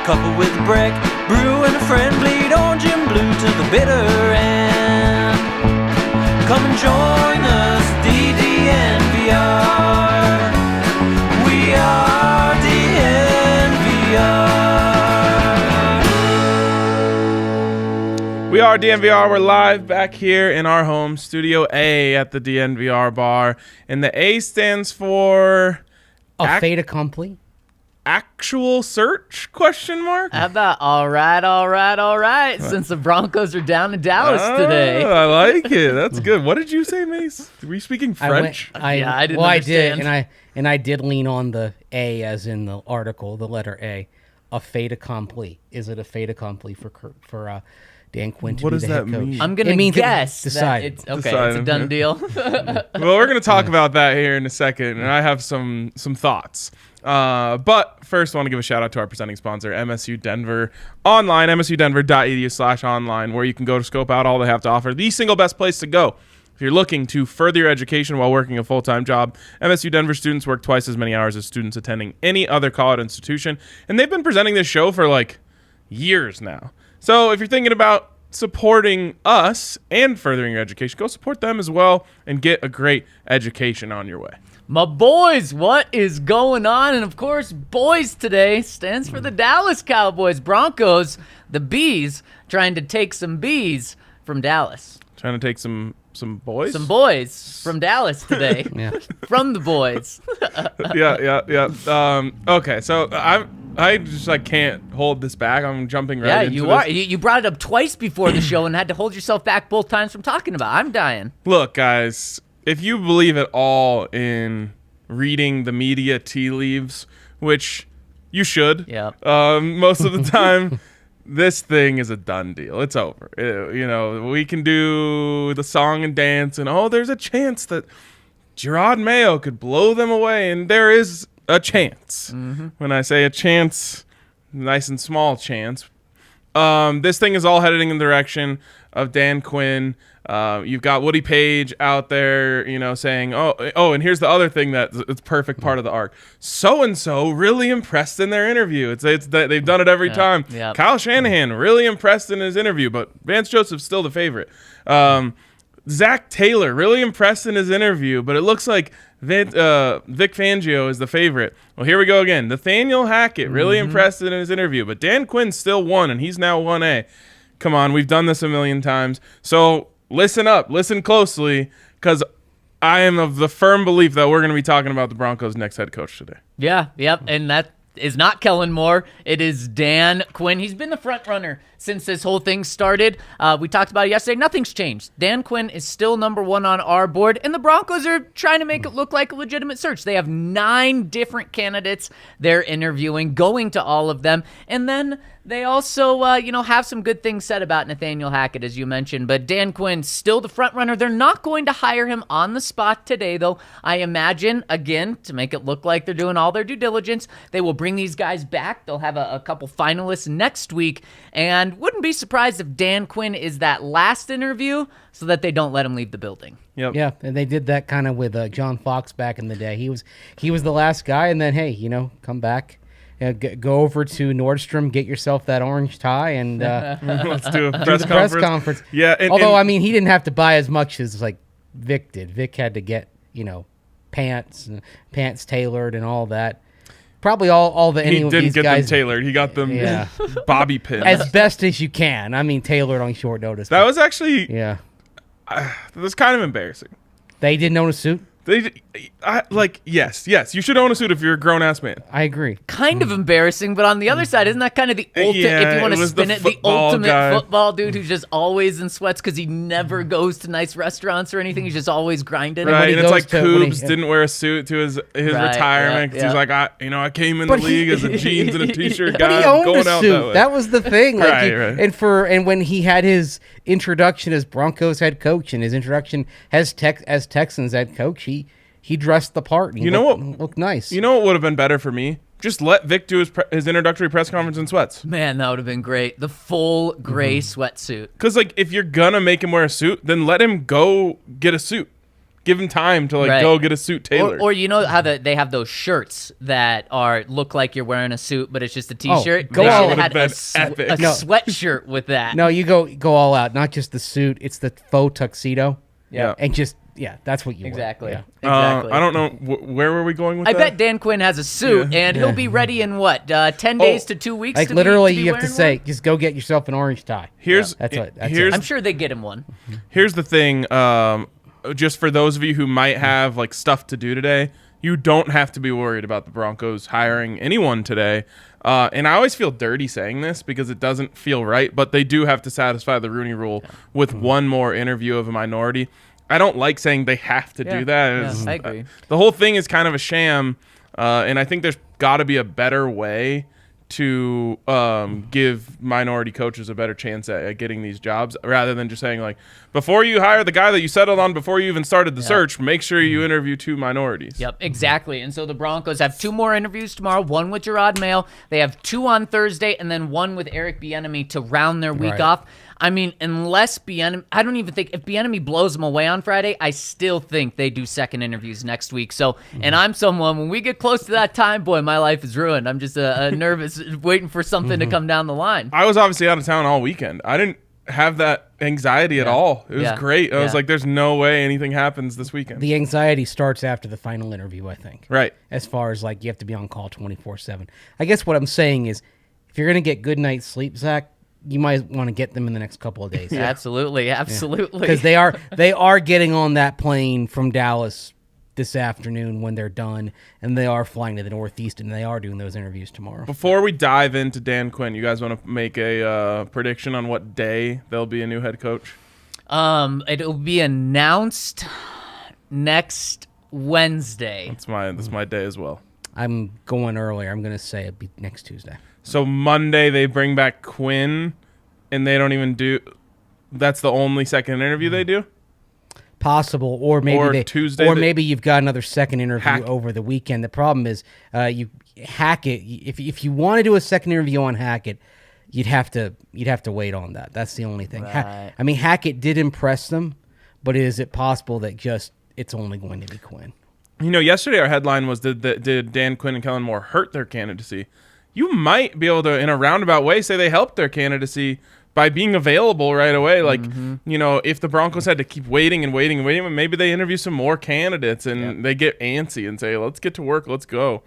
couple with a brick, brew and a friend, bleed orange and blue to the bitter end. Come and join us, DNVR. We are DNVR. We are DNVR. We're live back here in our home studio A at the DNVR bar, and the A stands for a fait accompli. Actual search? Question mark. How about all right? Since the Broncos are down in Dallas today. I like it. That's good. What did you say, Mace? Were you speaking French? I didn't well, understand. I did, and I did lean on the A as in the article, the letter A. A fait accompli. Is it a fait accompli for Dan Quinn to be the head coach? Mean? I'm gonna guess that it's okay. Decided, It's a done deal. Well, we're gonna talk about that here in a second, and I have some thoughts. But first, I want to give a shout out to our presenting sponsor, MSU Denver Online, msudenver.edu/online, where you can go to scope out all they have to offer. The single best place to go if you're looking to further your education while working a full-time job. MSU Denver students work twice as many hours as students attending any other college institution, and they've been presenting this show for like years now. So if you're thinking about supporting us and furthering your education, go support them as well and get a great education on your way. My boys, what is going on? And of course, boys today stands for the Dallas Cowboys. Broncos, the Bees, trying to take some bees from Dallas. Trying to take some boys? Some boys from Dallas today. Yeah. From the boys. Yeah. Okay, so I just can't hold this back. I'm jumping right into you this. are. You brought it up twice before the show and had to hold yourself back both times from talking about it. I'm dying. Look, guys, if you believe at all in reading the media tea leaves, which you should, most of the time, this thing is a done deal. It's over. We can do the song and dance, and there's a chance that Gerard Mayo could blow them away, and there is a chance. Mm-hmm. When I say a chance, nice and small chance. This thing is all heading in the direction of Dan Quinn. You've got Woody Page out there, saying, and here's the other thing it's perfect part of the arc. So-and-so really impressed in their interview. It's they've done it every time. Yep. Kyle Shanahan really impressed in his interview, but Vance Joseph's still the favorite. Zach Taylor really impressed in his interview, but it looks like Vic Fangio is the favorite. Well, here we go again. Nathaniel Hackett really impressed in his interview, but Dan Quinn still won, and he's now 1A. Come on, we've done this a million times. So listen up, listen closely, because I am of the firm belief that we're going to be talking about the Broncos' next head coach today. Yeah, yep, and that is not Kellen Moore. It is Dan Quinn. He's been the front runner since this whole thing started. We talked about it yesterday. Nothing's changed. Dan Quinn is still number one on our board, and the Broncos are trying to make it look like a legitimate search. They have 9 different candidates they're interviewing, going to all of them, and then they also, have some good things said about Nathaniel Hackett, as you mentioned. But Dan Quinn, still the front runner. They're not going to hire him on the spot today, though. I imagine, again, to make it look like they're doing all their due diligence, they will bring these guys back. They'll have a couple finalists next week. And wouldn't be surprised if Dan Quinn is that last interview so that they don't let him leave the building. Yep. Yeah, and they did that kind of with John Fox back in the day. He was the last guy, and then, hey, come back. Go over to Nordstrom, get yourself that orange tie, and let's do a press conference. Yeah, although he didn't have to buy as much as Vic did. Vic had to get pants tailored and all that. Probably all the he didn't get guys, them tailored. He got them bobby pins as best as you can. Tailored on short notice. That was actually that was kind of embarrassing. They didn't own a suit. Yes. You should own a suit if you're a grown-ass man. I agree. Kind of embarrassing, but on the other side, isn't that kind of the ultimate, if you want to spin it, the ultimate football dude who's just always in sweats because he never goes to nice restaurants or anything. He's just always grinding. Right, and it's like Coobs didn't wear a suit to his retirement because he's like, I came in the league as a jeans and a t-shirt guy. But he owned going a out suit. That was the thing. Right. And when he had his introduction as Broncos head coach and his introduction as Texans head coach, he dressed the part. Looked nice. You know what would have been better for me? Just let Vic do his introductory press conference in sweats. Man, that would have been great. The full gray sweatsuit. Because if you're gonna make him wear a suit, then let him go get a suit. give him time to go get a suit tailored. Or you know how they have those shirts that look like you're wearing a suit, but it's just a t-shirt. Go they all should have had epic. a sweatshirt with that. No, you go all out. Not just the suit; it's the faux tuxedo. Yeah, and just that's what you exactly. Want. Yeah. Exactly. I don't know where were we going with I that? bet Dan Quinn has a suit, and he'll be ready in 10 days to 2 weeks. Like to literally, be you have to say, one? just go get yourself an orange tie. That's it. I'm sure they get him one. Here's the thing. Just for those of you who might have stuff to do today, you don't have to be worried about the Broncos hiring anyone today. And I always feel dirty saying this because it doesn't feel right, but they do have to satisfy the Rooney Rule with one more interview of a minority. I don't like saying they have to do that. I agree. The whole thing is kind of a sham, and I think there's got to be a better way to give minority coaches a better chance at getting these jobs rather than just saying, before you hire the guy that you settled on before you even started the search, make sure you interview 2 minorities. Yep, exactly. And so the Broncos have 2 more interviews tomorrow, 1 with Gerard Mayo. They have 2 on Thursday, and then 1 with Eric Bieniemy to round their week off. I mean, unless Bieniemy, I don't even think, if Bieniemy blows them away on Friday, I still think they do second interviews next week. So, and I'm someone, when we get close to that time, boy, my life is ruined. I'm just nervous, waiting for something to come down the line. I was obviously out of town all weekend. I didn't have that anxiety at all. It was great. I was like, there's no way anything happens this weekend. The anxiety starts after the final interview, I think. Right. As far as you have to be on call 24/7. I guess what I'm saying is, if you're going to get good night's sleep, Zach, you might want to get them in the next couple of days. Absolutely. Because they are getting on that plane from Dallas this afternoon when they're done, and they are flying to the Northeast, and they are doing those interviews tomorrow. Before we dive into Dan Quinn, you guys want to make a prediction on what day there'll be a new head coach? It'll be announced next Wednesday. That's my day as well. I'm going earlier. I'm going to say it'll be next Tuesday. So Monday they bring back Quinn, and they don't even do. That's the only second interview they do. Possible, or maybe Tuesday, or maybe you've got another second interview over the weekend. The problem is, you Hackett. If you want to do a second interview on Hackett, you'd have to wait on that. That's the only thing. Right. I mean, Hackett did impress them, but is it possible that it's only going to be Quinn? Yesterday our headline was did Dan Quinn and Kellen Moore hurt their candidacy? You might be able to, in a roundabout way, say they helped their candidacy by being available right away. If the Broncos had to keep waiting and waiting and waiting, maybe they interview some more candidates and they get antsy and say, let's get to work, let's go.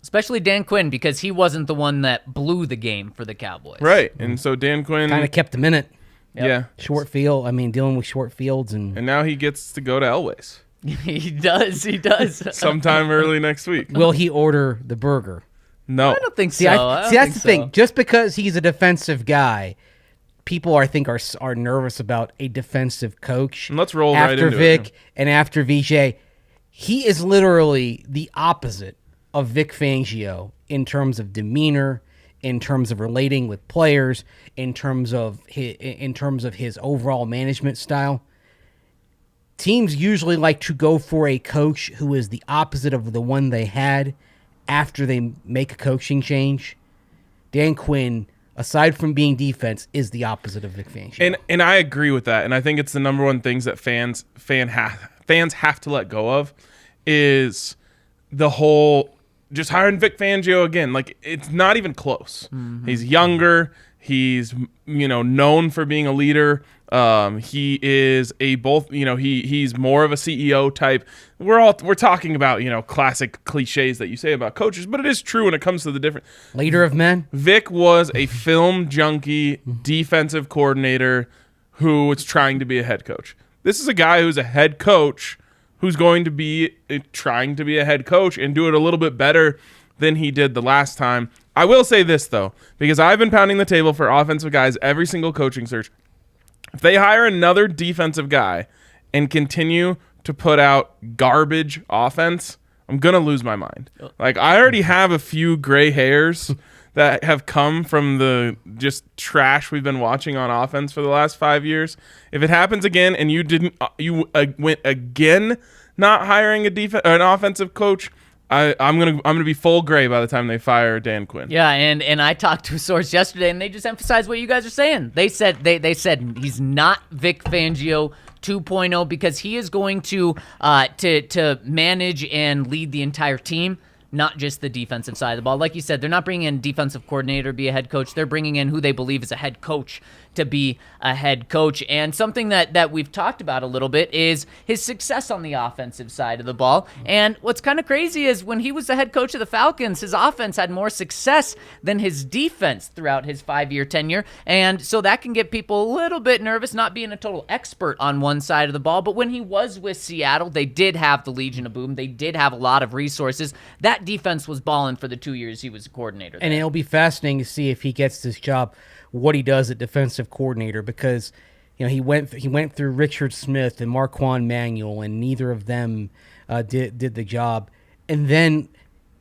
Especially Dan Quinn, because he wasn't the one that blew the game for the Cowboys. Right, and so Dan Quinn kind of kept them in it. Yep. Yeah. Short field, dealing with short fields. And now he gets to go to Elway's. He does. Sometime early next week. Will he order the burger? No. I don't think so. That's the thing. Just because he's a defensive guy, people I think are nervous about a defensive coach. And let's roll after right into Vic it. And after VJ. He is literally the opposite of Vic Fangio in terms of demeanor, in terms of relating with players, in terms of his overall management style. Teams usually like to go for a coach who is the opposite of the one they had after they make a coaching change. Dan Quinn, aside from being defense, is the opposite of Vic Fangio. And I agree with that. And I think it's the number one things that fans have to let go of is the whole just hiring Vic Fangio again. It's not even close. Mm-hmm. He's younger. He's known for being a leader. He is he's more of a CEO type. We're talking about, classic cliches that you say about coaches, but it is true when it comes to the different leader of men. Vic was a film junkie defensive coordinator who was trying to be a head coach. This is a guy who's a head coach who's going to be trying to be a head coach and do it a little bit better than he did the last time. I will say this though, because I've been pounding the table for offensive guys every single coaching search. If they hire another defensive guy and continue to put out garbage offense, I'm going to lose my mind. I already have a few gray hairs that have come from the just trash we've been watching on offense for the last 5 years. If it happens again and you went again not hiring an offensive coach, I'm gonna be full gray by the time they fire Dan Quinn. Yeah, and I talked to a source yesterday, and they just emphasized what you guys are saying. They said they said he's not Vic Fangio 2.0 because he is going to manage and lead the entire team, not just the defensive side of the ball. Like you said, they're not bringing in defensive coordinator to be a head coach. They're bringing in who they believe is a head coach to be a head coach. And something that we've talked about a little bit is his success on the offensive side of the ball. And what's kind of crazy is when he was the head coach of the Falcons, his offense had more success than his defense throughout his 5-year tenure. And so that can get people a little bit nervous, not being a total expert on one side of the ball. But when he was with Seattle, they did have the Legion of Boom. They did have a lot of resources. That defense was balling for the 2 years he was a coordinator there. And it'll be fascinating to see if he gets this job, what he does at defensive coordinator, because he went through Richard Smith and Marquand Manuel, and neither of them did the job. And then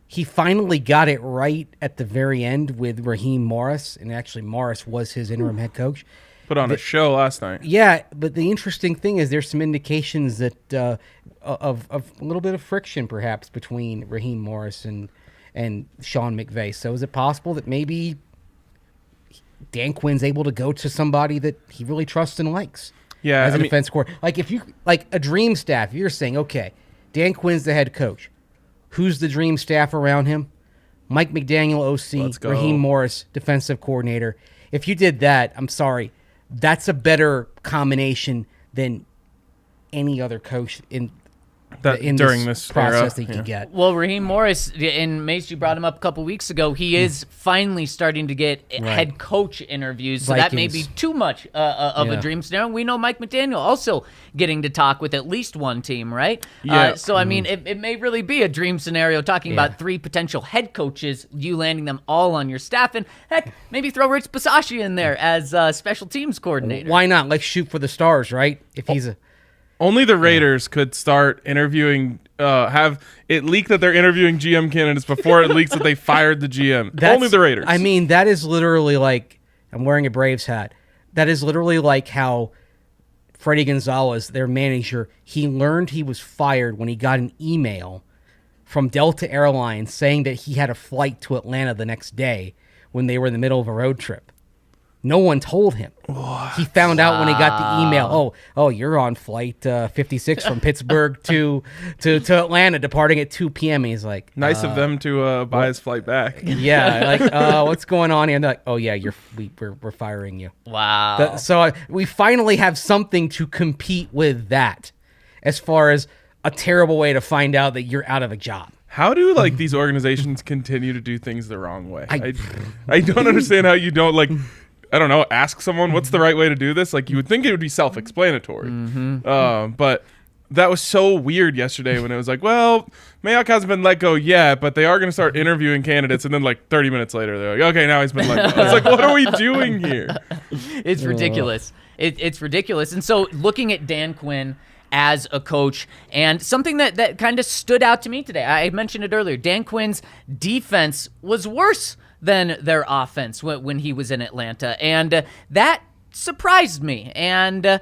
he finally got it right at the very end with Raheem Morris, and actually Morris was his interim head coach. Put on a show last night. Yeah, but the interesting thing is there's some indications that of a little bit of friction perhaps between Raheem Morris and Sean McVay. So is it possible that maybe Dan Quinn's able to go to somebody that he really trusts and likes? Yeah, as a defense coordinator. Like if you like a dream staff, you're saying, okay, Dan Quinn's the head coach. Who's the dream staff around him? Mike McDaniel, OC, Raheem Morris, defensive coordinator. If you did that, I'm sorry, that's a better combination than any other coach in during this process that you could get. Well, Raheem Morris, and Mace, you brought him up a couple weeks ago. He is finally starting to get head coach interviews, so Vikings. that may be too much of a dream scenario. We know Mike McDaniel also getting to talk with at least one team, right? Yeah. So, I mean, it may really be a dream scenario talking about 3 potential head coaches, you landing them all on your staff, and heck, maybe throw Rich Bisaccia in there as special teams coordinator. Why not? Let's shoot for the stars, right? If he's a... Only the Raiders could start interviewing, have it leak that they're interviewing GM candidates before it leaks that they fired the GM. Only the Raiders. I mean, that is literally like, I'm wearing a Braves hat. That is literally like how Freddie Gonzalez, their manager, he learned he was fired when he got an email from Delta Airlines saying that he had a flight to Atlanta the next day when they were in the middle of a road trip. No one told him. What? He found out when he got the email. Oh, you're on flight 56 from Pittsburgh to Atlanta, departing at 2 p.m. And he's like, nice of them to buy his flight back. Yeah, like, what's going on here? And they're like, oh yeah, we're firing you. Wow. So we finally have something to compete with that, as far as a terrible way to find out that you're out of a job. How do these organizations continue to do things the wrong way? I don't understand how you don't I don't know, ask someone what's the right way to do this. You would think it would be self-explanatory. But that was so weird yesterday when it was like, well, Mayock hasn't been let go yet, but they are going to start interviewing candidates. And then 30 minutes later, they're like, okay, now he's been let go. It's like, what are we doing here? It's ridiculous. It's ridiculous. And so looking at Dan Quinn as a coach, and something that kind of stood out to me today, I mentioned it earlier, Dan Quinn's defense was worse than their offense when he was in Atlanta. And that surprised me. And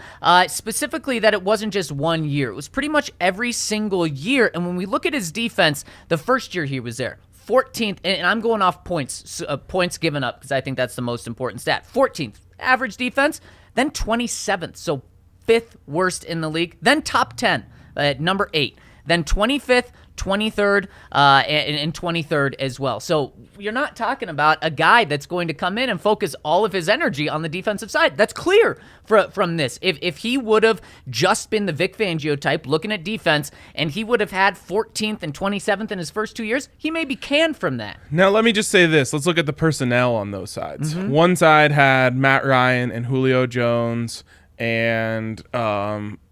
specifically that it wasn't just 1 year. It was pretty much every single year. And when we look at his defense, the first year he was there, 14th, and I'm going off points given up because I think that's the most important stat. 14th average defense, then 27th, so 5th worst in the league, then top 10 at number 8, then 25th, 23rd, and 23rd as well. So you're not talking about a guy that's going to come in and focus all of his energy on the defensive side. That's clear from this. If he would have just been the Vic Fangio type looking at defense, and he would have had 14th and 27th in his first 2 years, he may be canned from that. Now, let me just say this. Let's look at the personnel on those sides. One side had Matt Ryan and Julio Jones, and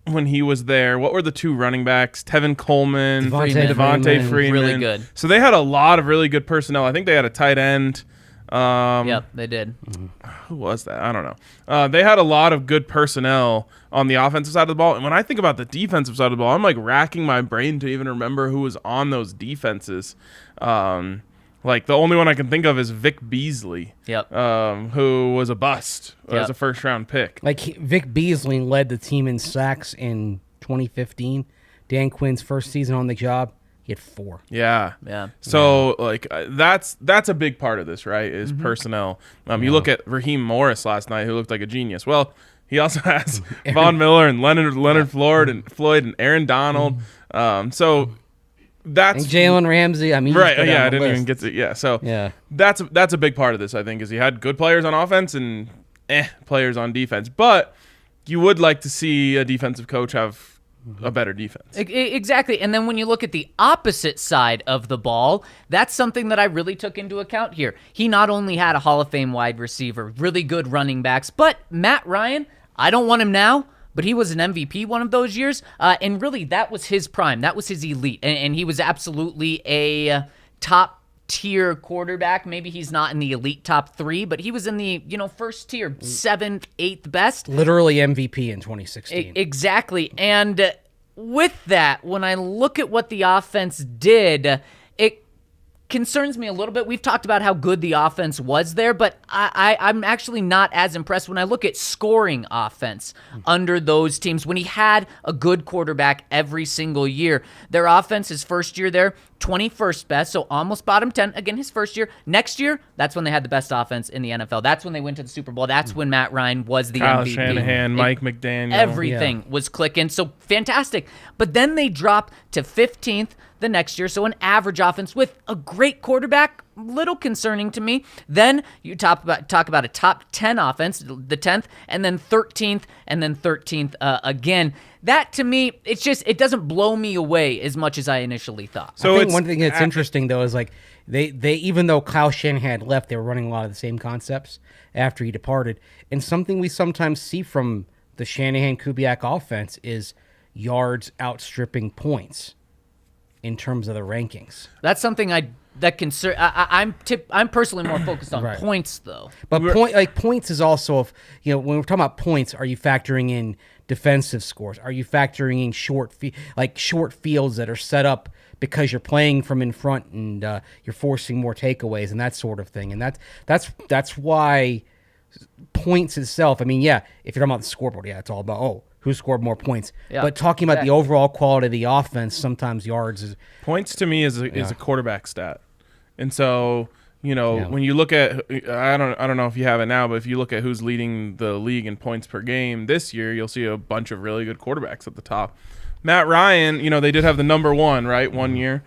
when he was there, what were the 2 running backs? Tevin Coleman, Devontae Freeman. Really good. So they had a lot of really good personnel. I think they had a tight end. Yep, they did. Who was that? I don't know. They had a lot of good personnel on the offensive side of the ball. And when I think about the defensive side of the ball, I'm racking my brain to even remember who was on those defenses. The only one I can think of is Vic Beasley, who was a bust as a first-round pick. Vic Beasley led the team in sacks in 2015. Dan Quinn's first season on the job, he He had 4. Yeah. So that's a big part of this, right? Is personnel. You look at Raheem Morris last night, who looked like a genius. Well, he also has Von Miller and Leonard Floyd and Aaron Donald. So that's and Jalen Ramsey. I mean, right? Yeah, I didn't even get to. Yeah, so that's a big part of this. I think is he had good players on offense and players on defense, but you would like to see a defensive coach have a better defense. Exactly. And then when you look at the opposite side of the ball, that's something that I really took into account here. He not only had a Hall of Fame wide receiver, really good running backs, but Matt Ryan, I don't want him now, but he was an MVP one of those years. And really, that was his prime. That was his elite. And he was absolutely a top-tier quarterback. Maybe he's not in the elite top 3, but he was in the first tier, 7th, 8th best. Literally MVP in 2016. Exactly. And with that, when I look at what the offense did, it concerns me a little bit. We've talked about how good the offense was there, but I'm actually not as impressed when I look at scoring offense under those teams. When he had a good quarterback every single year, their offense, his first year there, 21st best, so almost bottom 10. Again, his first year. Next year, that's when they had the best offense in the NFL. That's when they went to the Super Bowl. That's when Matt Ryan was the Kyle MVP. Shanahan, Mike McDaniel. Everything was clicking, so fantastic. But then they dropped to 15th the next year, so an average offense with a great quarterback, little concerning to me. Then you talk about a top 10 offense, the 10th, and then 13th, and then 13th again. That, to me, it doesn't blow me away as much as I initially thought. So I think one thing that's interesting, though, is like they even though Kyle Shanahan had left, they were running a lot of the same concepts after he departed. And something we sometimes see from the Shanahan-Kubiak offense is yards outstripping points in terms of the rankings. That's something I'm personally more focused on points, though. But points is also, when we're talking about points, are you factoring in defensive scores? Are you factoring in short fields that are set up because you're playing from in front and you're forcing more takeaways and that sort of thing? And that's why points itself. I mean, if you're talking about the scoreboard, it's all about who scored more points. Yeah, but talking about the overall quality of the offense, sometimes yards is points to me is a quarterback stat. And so, when you look at, I don't know if you have it now, but if you look at who's leading the league in points per game this year, you'll see a bunch of really good quarterbacks at the top. Matt Ryan, they did have the number 1, right, 1 year.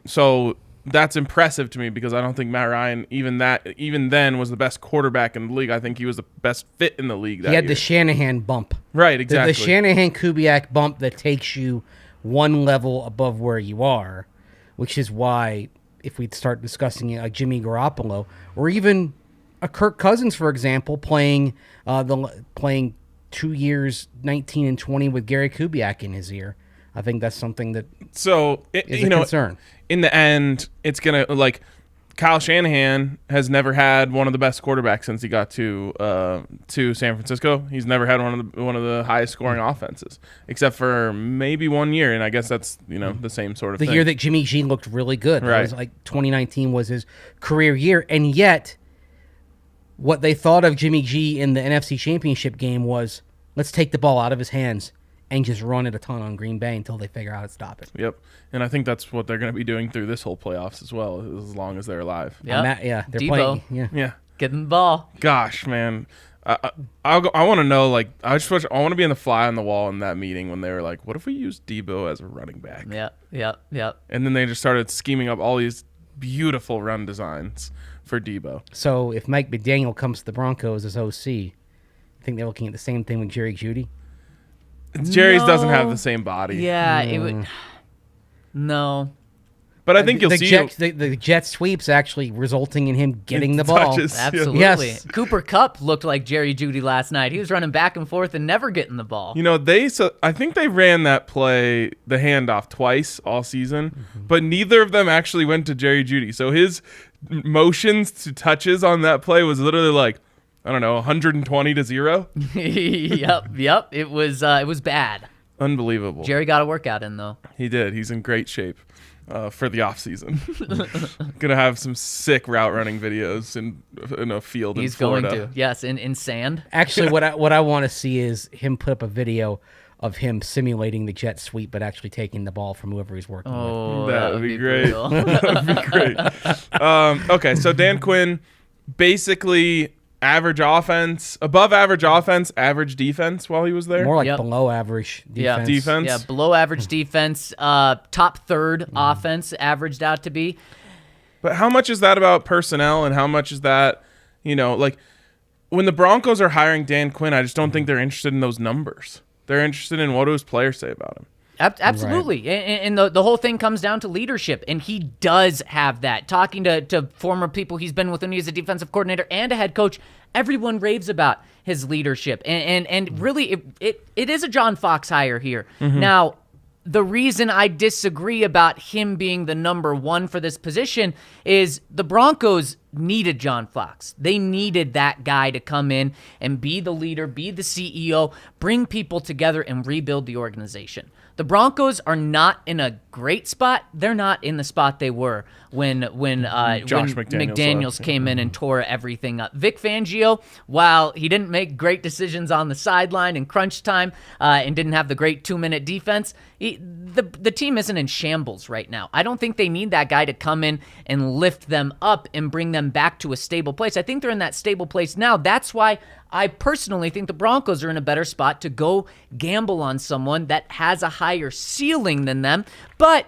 So that's impressive to me because I don't think Matt Ryan, even then, was the best quarterback in the league. I think he was the best fit in the league that year. He had the Shanahan bump. Right, exactly. The Shanahan-Kubiak bump that takes you one level above where you are, which is why if we start discussing a Jimmy Garoppolo or even a Kirk Cousins, for example, playing 2 years, 19 and 20 with Gary Kubiak in his ear, I think that's something that is a concern. In the end, it's going to, Kyle Shanahan has never had one of the best quarterbacks since he got to San Francisco. He's never had one of the highest scoring offenses, except for maybe 1 year, and I guess that's the same sort of thing. The year that Jimmy G looked really good, right? It was 2019 was his career year, and yet what they thought of Jimmy G in the NFC Championship game was let's take the ball out of his hands and just run it a ton on Green Bay until they figure out how to stop it. Yep. And I think that's what they're going to be doing through this whole playoffs as well, as long as they're alive. They're Debo. playing. Yeah. Get in the ball. Gosh, man. I want to know, I want to be in the fly on the wall in that meeting when they were like, what if we use Debo as a running back? Yeah. And then they just started scheming up all these beautiful run designs for Debo. So if Mike McDaniel comes to the Broncos as OC, I think they're looking at the same thing with Jerry Jeudy. Jerry's doesn't have the same body. Yeah, it would. No. But I think you'll see the jet sweeps actually resulting in him getting the ball. Touches, absolutely. Yes. Cooper Kupp looked like Jerry Jeudy last night. He was running back and forth and never getting the ball. I think they ran that play, the handoff, twice all season, but neither of them actually went to Jerry Jeudy. So his motions to touches on that play was literally 120 to 0. Yep. It was bad. Unbelievable. Jerry got a workout in, though. He did. He's in great shape for the offseason. Gonna have some sick route running videos in a field in Florida. He's going to. Yes, in sand. Actually, what I want to see is him put up a video of him simulating the jet sweep, but actually taking the ball from whoever he's working with. That would be great. That would be great. Okay, so Dan Quinn, basically average offense, above average offense, average defense while he was there. More like below average defense. Defense. Yeah, below average defense. Top third offense averaged out to be. But how much is that about personnel, and how much is that, like when the Broncos are hiring Dan Quinn, I just don't think they're interested in those numbers. They're interested in what do his players say about him. Absolutely. Right. And the whole thing comes down to leadership, and he does have that. Talking to former people he's been with when he's a defensive coordinator and a head coach, everyone raves about his leadership. And really, it is a John Fox hire here. Now, the reason I disagree about him being the number one for this position is the Broncos needed John Fox. They needed that guy to come in and be the leader, be the CEO, bring people together, and rebuild the organization. The Broncos are not in a great spot. They're not in the spot they were when McDaniels came in and tore everything up. Vic Fangio, while he didn't make great decisions on the sideline in crunch time and didn't have the great 2-minute defense, the team isn't in shambles right now. I don't think they need that guy to come in and lift them up and bring them back to a stable place. I think they're in that stable place now. That's why I personally think the Broncos are in a better spot to go gamble on someone that has a higher ceiling than them. But,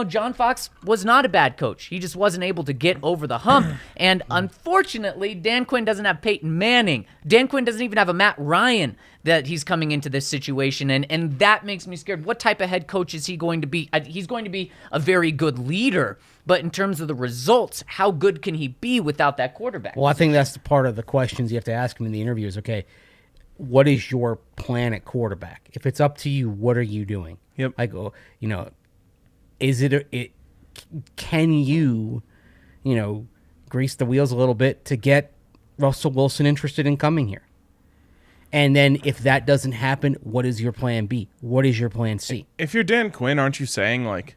John Fox was not a bad coach. He just wasn't able to get over the hump. And unfortunately, Dan Quinn doesn't have Peyton Manning. Dan Quinn doesn't even have a Matt Ryan that he's coming into this situation. And that makes me scared. What type of head coach is he going to be? He's going to be a very good leader. But in terms of the results, how good can he be without that quarterback? Well, I think that's the part of the questions you have to ask him in the interview is, okay, what is your plan at quarterback? If it's up to you, what are you doing? Yep. I go, is can you, grease the wheels a little bit to get Russell Wilson interested in coming here? And then if that doesn't happen, what is your plan B? What is your plan C? If you're Dan Quinn, aren't you saying, like,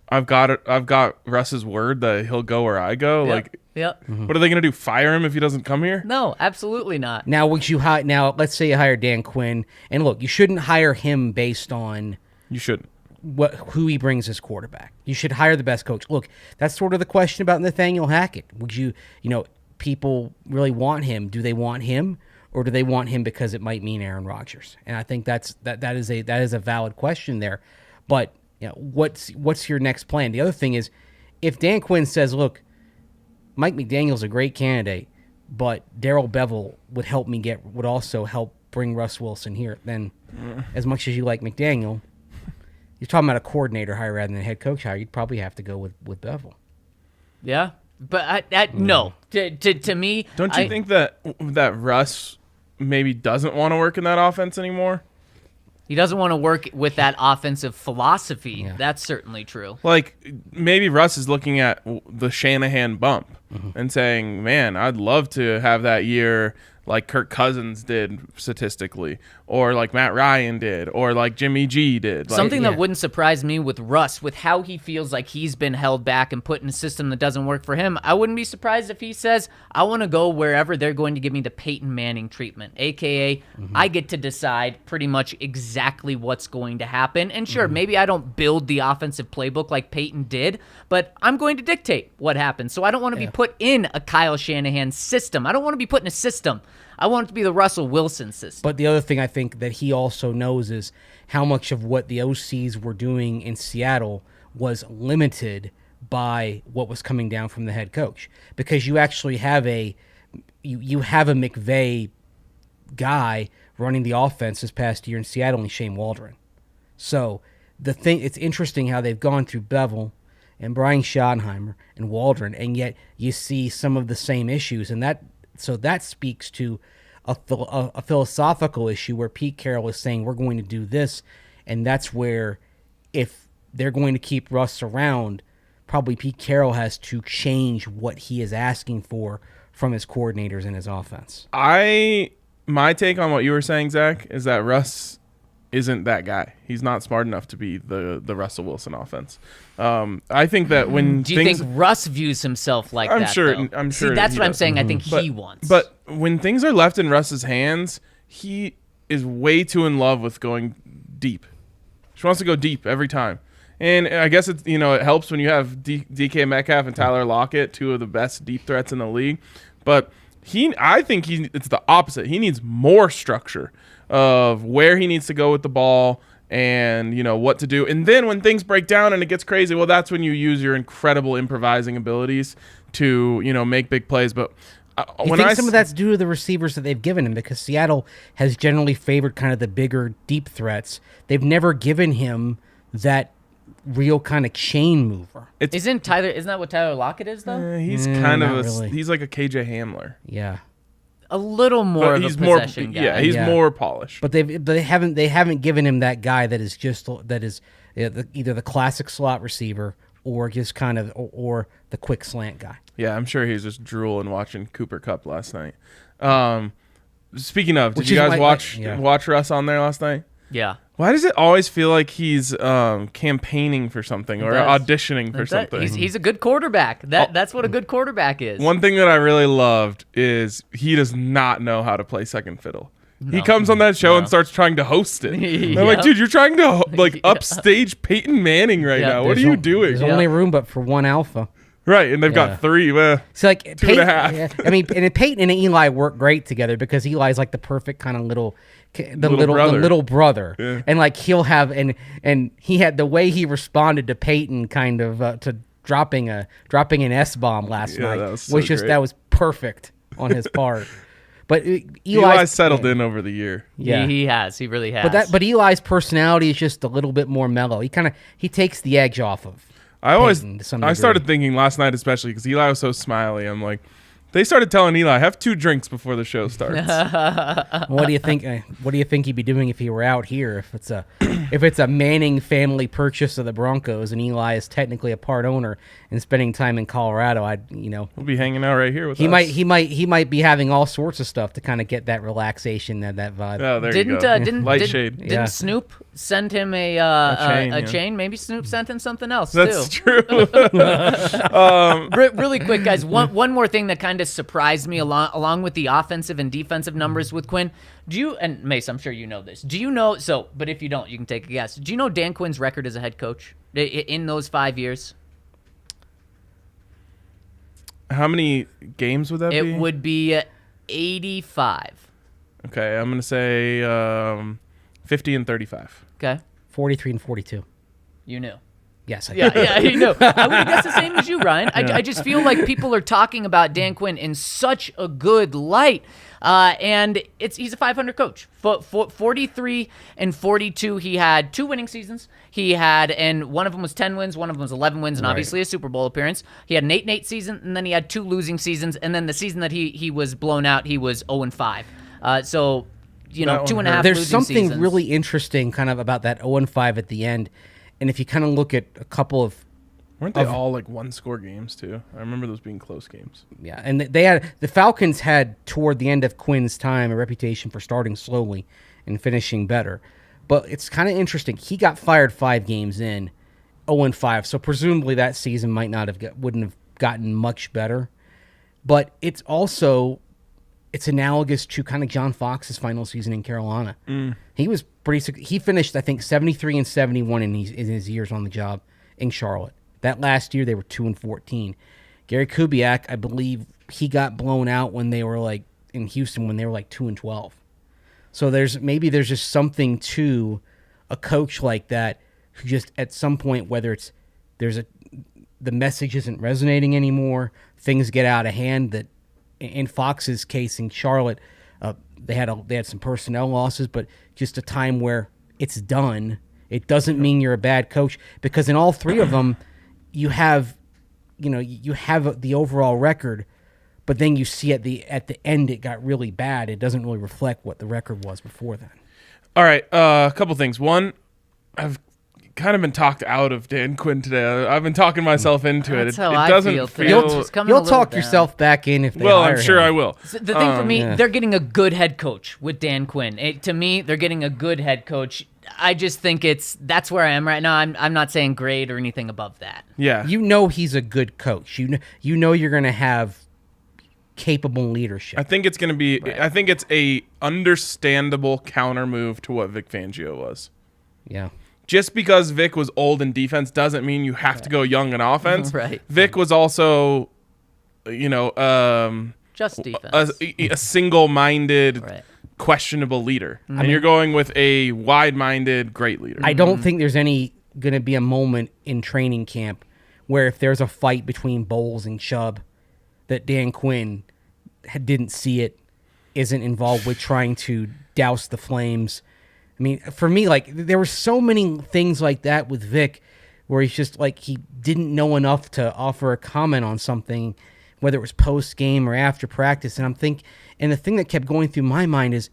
I've got Russ's word that he'll go where I go? Yep. What are they going to do? Fire him if he doesn't come here? No, absolutely not. Now, let's say you hire Dan Quinn, and look, you shouldn't hire him based on who he brings as quarterback. You should hire the best coach. Look, that's sort of the question about Nathaniel Hackett. Would people really want him? Do they want him, or do they want him because it might mean Aaron Rodgers? And I think that is a valid question there. But what's your next plan? The other thing is, if Dan Quinn says, look, Mike McDaniel's a great candidate, but Darrell Bevell would also help bring Russ Wilson here, then as much as you like McDaniel, you're talking about a coordinator hire rather than a head coach hire, you'd probably have to go with Bevell. Yeah, but no. To me, don't you think that Russ maybe doesn't want to work in that offense anymore? He doesn't want to work with that offensive philosophy. Yeah. That's certainly true. Like, maybe Russ is looking at the Shanahan bump and saying, man, I'd love to have that year like Kirk Cousins did statistically, or like Matt Ryan did, or like Jimmy G did. Something that wouldn't surprise me with Russ, with how he feels like he's been held back and put in a system that doesn't work for him, I wouldn't be surprised if he says, I want to go wherever they're going to give me the Peyton Manning treatment, a.k.a. I get to decide pretty much exactly what's going to happen. And sure, maybe I don't build the offensive playbook like Peyton did, but I'm going to dictate what happens. So I don't want to be put in a Kyle Shanahan system. I don't want to be put in a system. I want it to be the Russell Wilson system. But the other thing I think that he also knows is how much of what the OCs were doing in Seattle was limited by what was coming down from the head coach. Because you actually have you have a McVay guy running the offense this past year in Seattle, and Shane Waldron. So it's interesting how they've gone through Bevell and Brian Schottenheimer and Waldron, and yet you see some of the same issues, and that speaks to a philosophical issue where Pete Carroll is saying we're going to do this, and that's where if they're going to keep Russ around, probably Pete Carroll has to change what he is asking for from his coordinators in his offense. My take on what you were saying, Zach, is that Russ isn't that guy. He's not smart enough to be the Russell Wilson offense. I think that when do you think Russ views himself like that? I'm sure. See, that's what I'm saying. I think he wants. But when things are left in Russ's hands, he is way too in love with going deep. She wants to go deep every time. And I guess it's, it helps when you have DK Metcalf and Tyler Lockett, two of the best deep threats in the league. But I think it's the opposite. He needs more structure of where he needs to go with the ball and, what to do. And then when things break down and it gets crazy, well, that's when you use your incredible improvising abilities to, make big plays. But I think some of that's due to the receivers that they've given him, because Seattle has generally favored kind of the bigger, deep threats. They've never given him that real kind of chain mover. Isn't that what Tyler Lockett is, though? He's kind of really. He's like a KJ Hamler. Yeah. A little more of a possession guy. Yeah, he's more polished. But they haven't given him that guy that is either the classic slot receiver or just kind of or the quick slant guy. Yeah, I'm sure he was just drooling watching Cooper Kupp last night. Speaking of, did you guys watch Russ on there last night? Yeah. Why does it always feel like he's campaigning for something or auditioning for something? He's a good quarterback. That's what a good quarterback is. One thing that I really loved is he does not know how to play second fiddle. No. He comes on that show and starts trying to host it. And I'm like, dude, you're trying to upstage Peyton Manning right now. What are you doing? There's only room but for one alpha. Right, and they've got three. So like 2.5. Yeah, I mean, and Peyton and Eli work great together because Eli's like the perfect kind of little brother. Yeah. And like he'll have and he had the way he responded to Peyton kind of to dropping an S-bomb last night that was perfect on his part. But Eli's settled in over the year. Yeah, he has. He really has. But Eli's personality is just a little bit more mellow. He takes the edge off of. I started thinking last night, especially because Eli was so smiley. I'm like, they started telling Eli, have 2 drinks before the show starts. What do you think? What do you think he'd be doing if he were out here? If it's a Manning family purchase of the Broncos and Eli is technically a part owner and spending time in Colorado, we'll be hanging out right here with us. He might be having all sorts of stuff to kind of get that relaxation and that vibe. Oh, there you go. Didn't Snoop send him a chain? Maybe Snoop sent him something else too. That's true. Really quick, guys. One more thing that kind of surprised me along with the offensive and defensive numbers with Quinn. And Mace, I'm sure you know this. Do you know? But if you don't, you can take a guess. Do you know Dan Quinn's record as a head coach in those 5 years? How many games would that be? It would be 85. Okay, I'm gonna say 50 and 35. Okay, 43 and 42. You knew. Yes, I did. Yeah, you know. I would guess the same as you, Ryan. I just feel like people are talking about Dan Quinn in such a good light. And he's a 500 coach. 43 and 42, he had 2 winning seasons. And one of them was 10 wins, one of them was 11 wins, and obviously a Super Bowl appearance. He had an 8-8 season, and then he had 2 losing seasons, and then the season that he was blown out, he was 0-5. So, 2.5 There's something seasons. really interesting kind of about that 0-5 at the end. And if you kind of look at a couple of... Weren't they all like 1-score games too? I remember those being close games. Yeah, and the Falcons had, toward the end of Quinn's time, a reputation for starting slowly and finishing better. But it's kind of interesting. He got fired 5 games in, 0-5. So presumably that season wouldn't have gotten much better. But it's analogous to kind of John Fox's final season in Carolina. He was he finished, I think, 73 and 71 in his years on the job in Charlotte. That last year they were 2-14. Gary Kubiak, I believe, he got blown out when they were like in Houston when they were like 2-12. So there's just something to a coach like that who just at some point, whether it's the message isn't resonating anymore, things get out of hand. That in Fox's case in Charlotte, they had some personnel losses, but just a time where it's done. It doesn't mean you're a bad coach, because in all 3 of them, you have the overall record, but then you see at the end it got really bad. It doesn't really reflect what the record was before then. All right, a couple things. One, I've kind of been talked out of Dan Quinn today. I've been talking myself into it. That's how I doesn't feel. You'll talk yourself back in if they hire I'm sure him. I will. So the thing for me, they're getting a good head coach with Dan Quinn. To me, they're getting a good head coach. I just think that's where I am right now. I'm not saying great or anything above that. Yeah. He's a good coach. You know you're going to have capable leadership. I think it's going to be. Right. I think it's a understandable counter move to what Vic Fangio was. Yeah. Just because Vic was old in defense doesn't mean you have to go young in offense. Right. Vic was also, just defense. A single-minded, questionable leader. Mm-hmm. And you're going with a wide-minded, great leader. I don't think there's going to be a moment in training camp where if there's a fight between Bowles and Chubb that Dan Quinn didn't see it, isn't involved with trying to douse the flames. I mean, for me, like, there were so many things like that with Vic where he's just like, he didn't know enough to offer a comment on something, whether it was post-game or after practice. And the thing that kept going through my mind is,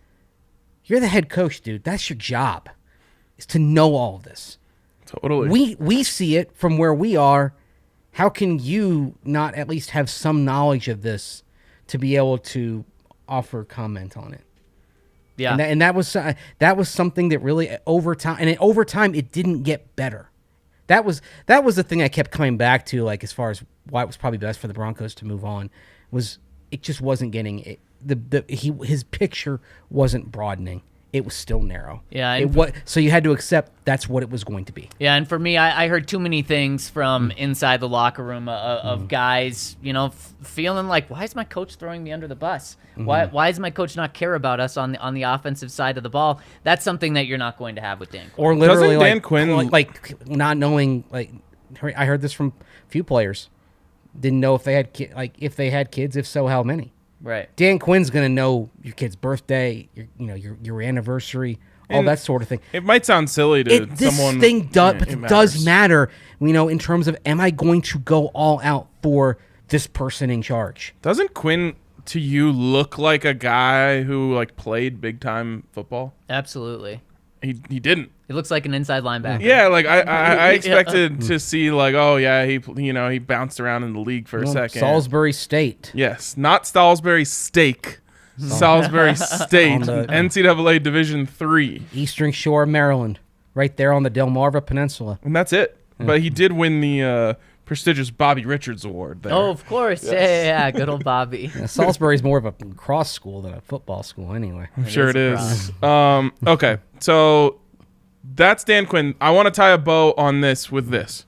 you're the head coach, dude. That's your job, is to know all of this. Totally. We see it from where we are. How can you not at least have some knowledge of this to be able to offer comment on it? Yeah, and that was something that really over time it didn't get better. That was the thing I kept coming back to, like, as far as why it was probably best for the Broncos to move on, was it just wasn't getting it. His picture wasn't broadening. It was still narrow. Yeah, so you had to accept that's what it was going to be. Yeah, and for me, I heard too many things from inside the locker room of guys, feeling like, why is my coach throwing me under the bus? Why does my coach not care about us on the offensive side of the ball? That's something that you're not going to have with Dan Quinn. Or literally, Dan Quinn not knowing, like, I heard this from a few players, didn't know if they had kids, if so, how many. Right. Dan Quinn's going to know your kid's birthday, your anniversary, all that sort of thing. It might sound silly to someone. This thing does matter, in terms of, am I going to go all out for this person in charge? Doesn't Quinn, to you, look like a guy who, like, played big-time football? Absolutely. He didn't. He looks like an inside linebacker. Yeah, like I expected to see, like, oh yeah, he bounced around in the league for a second. Salisbury State. Yes, not Salisbury Steak. Salisbury State, NCAA Division III. Eastern Shore of Maryland, right there on the Delmarva Peninsula. And that's it. But he did win the prestigious Bobby Richards Award there. Oh, of course. Yes. Yeah, good old Bobby. Yeah, Salisbury's more of a lacrosse school than a football school anyway. I'm sure it is. Okay, so that's Dan Quinn. I want to tie a bow on this with this.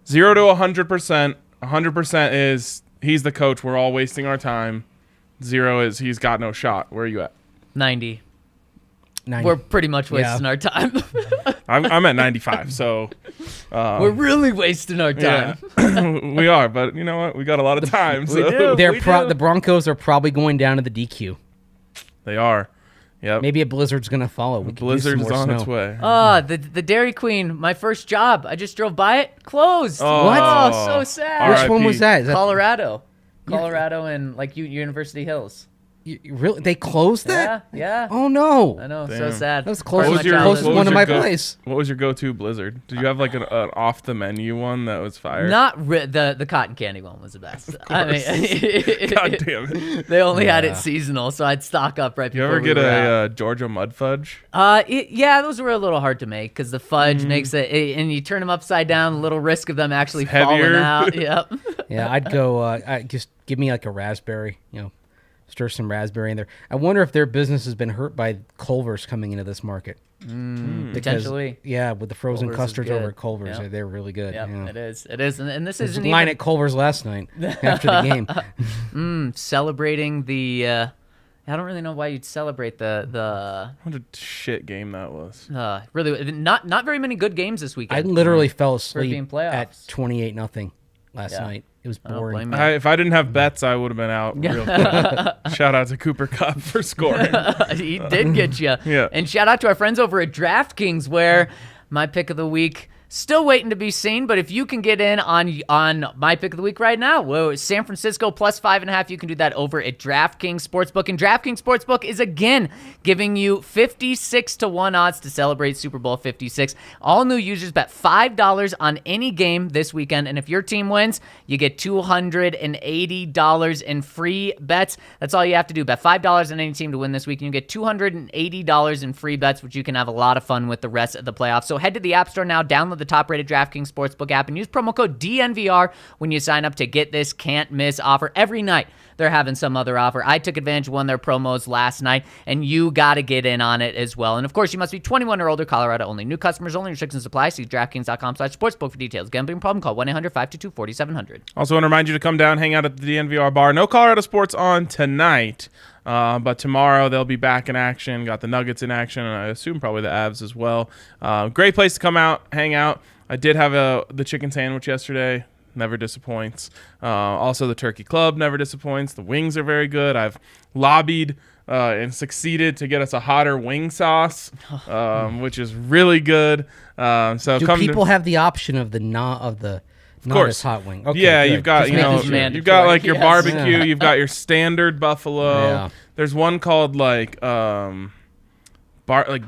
0 to 100%. 100% is he's the coach. We're all wasting our time. 0 is he's got no shot. Where are you at? 90. We're pretty much wasting our time. I'm at 95, so... we're really wasting our time. Yeah. We are, but you know what? We got a lot of time. So. The Broncos are probably going down to the DQ. They are. Yep. Maybe a blizzard's going to follow. Blizzard's on its way. The Dairy Queen, my first job. I just drove by it. Closed. Oh, what? Oh, so sad. Which one was that? Colorado and like University Hills. Really? They closed that? Yeah. Oh, no. I know. Damn. So sad. That was closest one to my place. What was your go-to Blizzard? Did you have like an off-the-menu one that was fire? The cotton candy one was the best. I mean, God damn it. They only had it seasonal, so I'd stock up right before. You ever get a Georgia mud fudge? Yeah, those were a little hard to make because the fudge makes it, and you turn them upside down, a little risk of them actually falling out. Yep. Yeah, I'd go, just give me like a raspberry, stir some raspberry in there. I wonder if their business has been hurt by Culver's coming into this market. Potentially. Yeah, with the frozen custards over at Culver's. Yep. They're really good. Yeah, it is. And this isn't line at Culver's last night after the game. Celebrating the... I don't really know why you'd celebrate the... What a shit game that was. Really, not very many good games this weekend. I literally fell asleep at playoffs. 28-0 last night. It was boring. If I didn't have bets, I would have been out real quick. Shout out to Cooper Kupp for scoring. He did get you. Yeah. And shout out to our friends over at DraftKings, where my pick of the week... Still waiting to be seen, but if you can get in on my pick of the week right now, San Francisco plus 5.5, you can do that over at DraftKings Sportsbook. And DraftKings Sportsbook is again giving you 56-1 odds to celebrate Super Bowl 56. All new users bet $5 on any game this weekend, and if your team wins, you get $280 in free bets. That's all you have to do. Bet $5 on any team to win this week, and you get $280 in free bets, which you can have a lot of fun with the rest of the playoffs. So head to the App Store now, download download the top-rated DraftKings Sportsbook app and use promo code DNVR when you sign up to get this can't-miss offer. Every night, they're having some other offer. I took advantage of one of their promos last night, and you got to get in on it as well. And, of course, you must be 21 or older, Colorado only. New customers only, restrictions apply. See DraftKings.com/sportsbook for details. Gambling problem? Call 1-800-522-4700. Also want to remind you to come down, hang out at the DNVR bar. No Colorado sports on tonight, but tomorrow they'll be back in action. Got the Nuggets in action, and I assume probably the Avs as well. Great place to come out, hang out. I did have the chicken sandwich yesterday. Never disappoints. Also, the Turkey Club never disappoints. The wings are very good. I've lobbied and succeeded to get us a hotter wing sauce, which is really good. So do people have the option of the not as hot wing? Okay, yeah, good. you've got you've got like your barbecue. You've got your standard buffalo. Yeah. There's one called like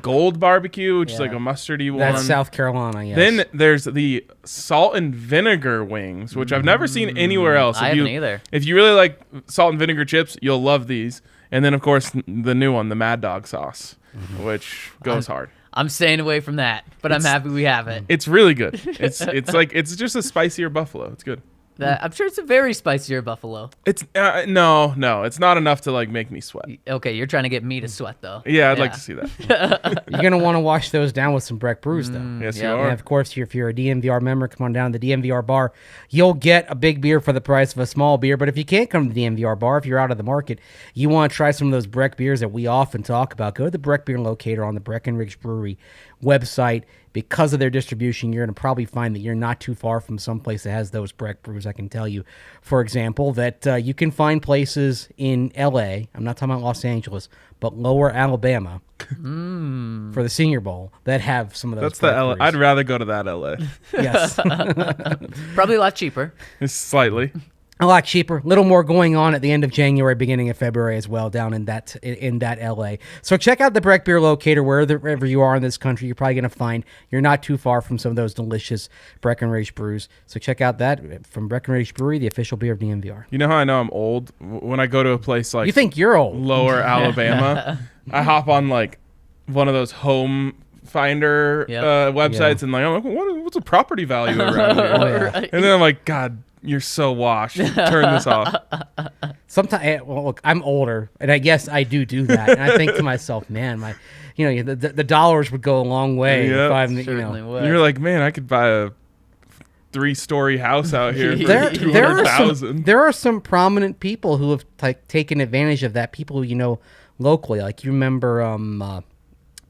gold barbecue, which is like a mustardy one. That's South Carolina, yes. Then there's the salt and vinegar wings, which I've never seen anywhere else. I haven't either. If you really like salt and vinegar chips, you'll love these. And then, of course, the new one, the Mad Dog sauce, which goes hard. I'm staying away from that, but I'm happy we have it. It's really good. It's just a spicier buffalo. It's good. I'm sure it's a very spicier buffalo. It's no, it's not enough to like make me sweat. Okay, you're trying to get me to sweat though. Yeah, I'd like to see that. You're gonna want to wash those down with some Breck brews, though. Yes, you are. And of course, if you're a DNVR member, come on down to the DNVR bar. You'll get a big beer for the price of a small beer. But if you can't come to the DNVR bar, if you're out of the market, you want to try some of those Breck beers that we often talk about, go to the Breck Beer Locator on the Breckenridge Brewery website. Because of their distribution, you're going to probably find that you're not too far from someplace that has those Breck brews. I can tell you, for example, that you can find places in L.A., I'm not talking about Los Angeles, but lower Alabama for the Senior Bowl that have some of those. That's the L.A. I'd rather go to that L.A. Yes. Probably a lot cheaper. It's slightly. A lot cheaper. A little more going on at the end of January, beginning of February as well, down in that LA. So check out the Breck Beer Locator wherever you are in this country. You're probably going to find you're not too far from some of those delicious Breckenridge brews. So check out that from Breckenridge Brewery, the official beer of DNVR. You know how I know I'm old? When I go to a place like you think you're old? Lower Alabama, I hop on like one of those home finder websites and like I'm like, what's a property value around here? Right. And then I'm like, God, you're so washed. Turn this off. Sometimes, look, I'm older, and I guess I do that. And I think to myself, man, the dollars would go a long way if I'm, Certainly would. You're like, man, I could buy a 3-story house out here for $200,000. There are some prominent people who have taken advantage of that. People who locally, like you remember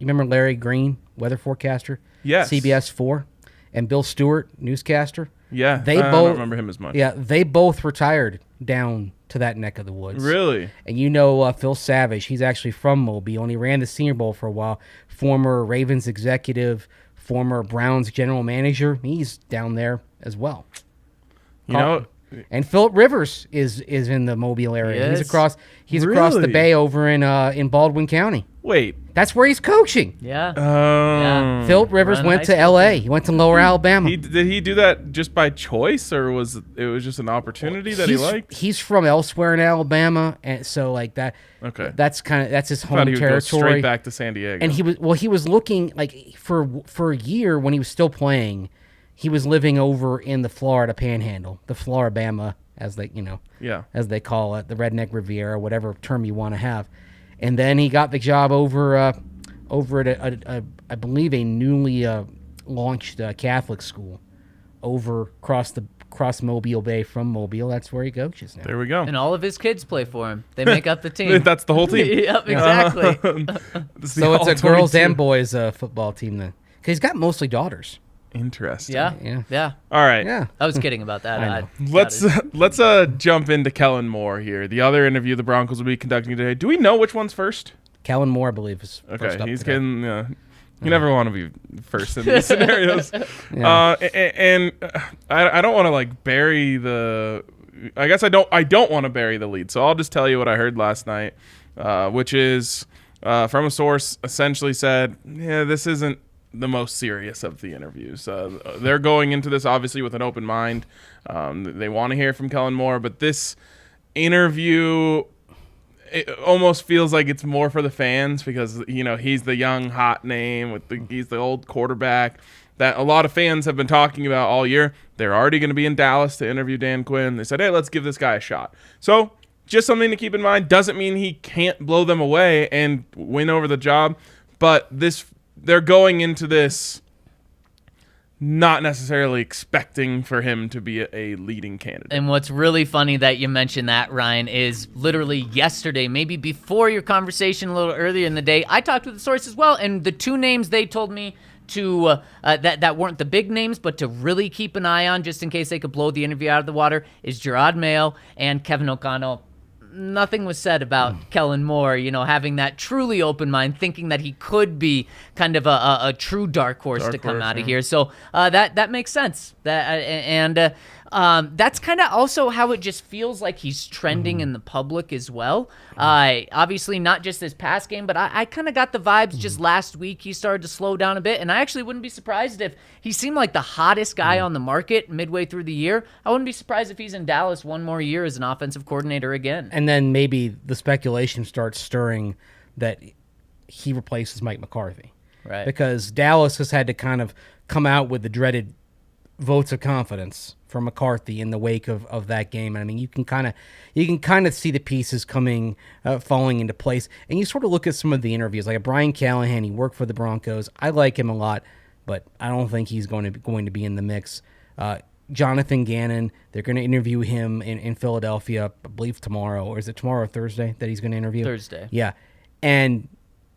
Larry Green, weather forecaster, yes, CBS 4, and Bill Stewart, newscaster. Yeah, I don't remember him as much. Yeah, they both retired down to that neck of the woods. Really? And Phil Savage, he's actually from Mobile, and he ran the Senior Bowl for a while. Former Ravens executive, former Browns general manager. He's down there as well. And Phillip Rivers is in the Mobile area. Yes. He's across the bay over in Baldwin County. Wait. That's where he's coaching. Yeah. Yeah. Phillip Rivers went to L.A. He went to Lower Alabama. Did he do that just by choice, or was it just an opportunity that he liked? He's from elsewhere in Alabama, and so like that. Okay. That's his home He would territory. go straight back to San Diego. And he was looking like for a year when he was still playing. He was living over in the Florida Panhandle, the Floribama, as they call it, the Redneck Riviera, whatever term you want to have. And then he got the job over at I believe a newly launched Catholic school over across Mobile Bay from Mobile. That's where he coaches now. There we go. And all of his kids play for him. They make up the team. That's the whole team. Yep, exactly. So it's a girls and boys football team then, because he's got mostly daughters. Interesting. Yeah. All right. Yeah. I was kidding about that. Let's jump into Kellen Moore here. The other interview the Broncos will be conducting today. Do we know which one's first? Kellen Moore, I believe, is first okay. up He's today. getting. You never want to be first in these scenarios. Yeah. And I don't want to like bury the. I guess I don't want to bury the lead. So I'll just tell you what I heard last night, which is from a source essentially said, yeah, this isn't the most serious of the interviews. They're going into this obviously with an open mind. They want to hear from Kellen Moore, but this interview it almost feels like it's more for the fans because, he's the young, hot name. He's the old quarterback that a lot of fans have been talking about all year. They're already going to be in Dallas to interview Dan Quinn. They said, hey, let's give this guy a shot. So just something to keep in mind. Doesn't mean he can't blow them away and win over the job. But they're going into this not necessarily expecting for him to be a leading candidate. And what's really funny that you mentioned that, Ryan, is literally yesterday, maybe before your conversation a little earlier in the day, I talked with the source as well, and the two names they told me to that weren't the big names, but to really keep an eye on just in case they could blow the interview out of the water is Gerard Mayo and Kevin O'Connell. Nothing was said about Kellen Moore, having that truly open mind, thinking that he could be kind of a true dark horse to come out of here. So that makes sense. That's kind of also how it just feels like he's trending in the public as well. Obviously, not just this past game, but I kind of got the vibes just last week he started to slow down a bit, and I actually wouldn't be surprised if he seemed like the hottest guy on the market midway through the year. I wouldn't be surprised if he's in Dallas one more year as an offensive coordinator again. And then maybe the speculation starts stirring that he replaces Mike McCarthy. Right. Because Dallas has had to kind of come out with the dreaded votes of confidence for McCarthy in the wake of that game. I mean, you can kind of see the pieces falling into place. And you sort of look at some of the interviews, like Brian Callahan. He worked for the Broncos. I like him a lot, but I don't think he's going to be in the mix. Jonathan Gannon, they're going to interview him in Philadelphia, I believe tomorrow. Or is it tomorrow or Thursday that he's going to interview? Thursday. Yeah. And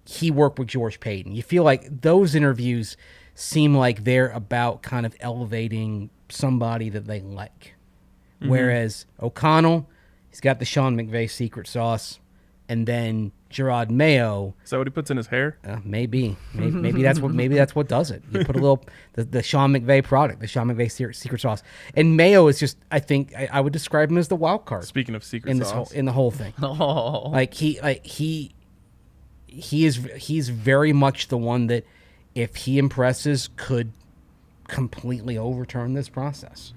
he worked with George Payton. You feel like those interviews seem like they're about kind of elevating somebody that they like. Mm-hmm. Whereas O'Connell, he's got the Sean McVay secret sauce. And then Gerard Mayo. Is that what he puts in his hair? Maybe that's what does it. You put a little the Sean McVay product, the Sean McVay secret sauce, and Mayo is just. I think I would describe him as the wild card. Speaking of secret sauce, in the whole thing, he's very much the one that, if he impresses, could completely overturn this process.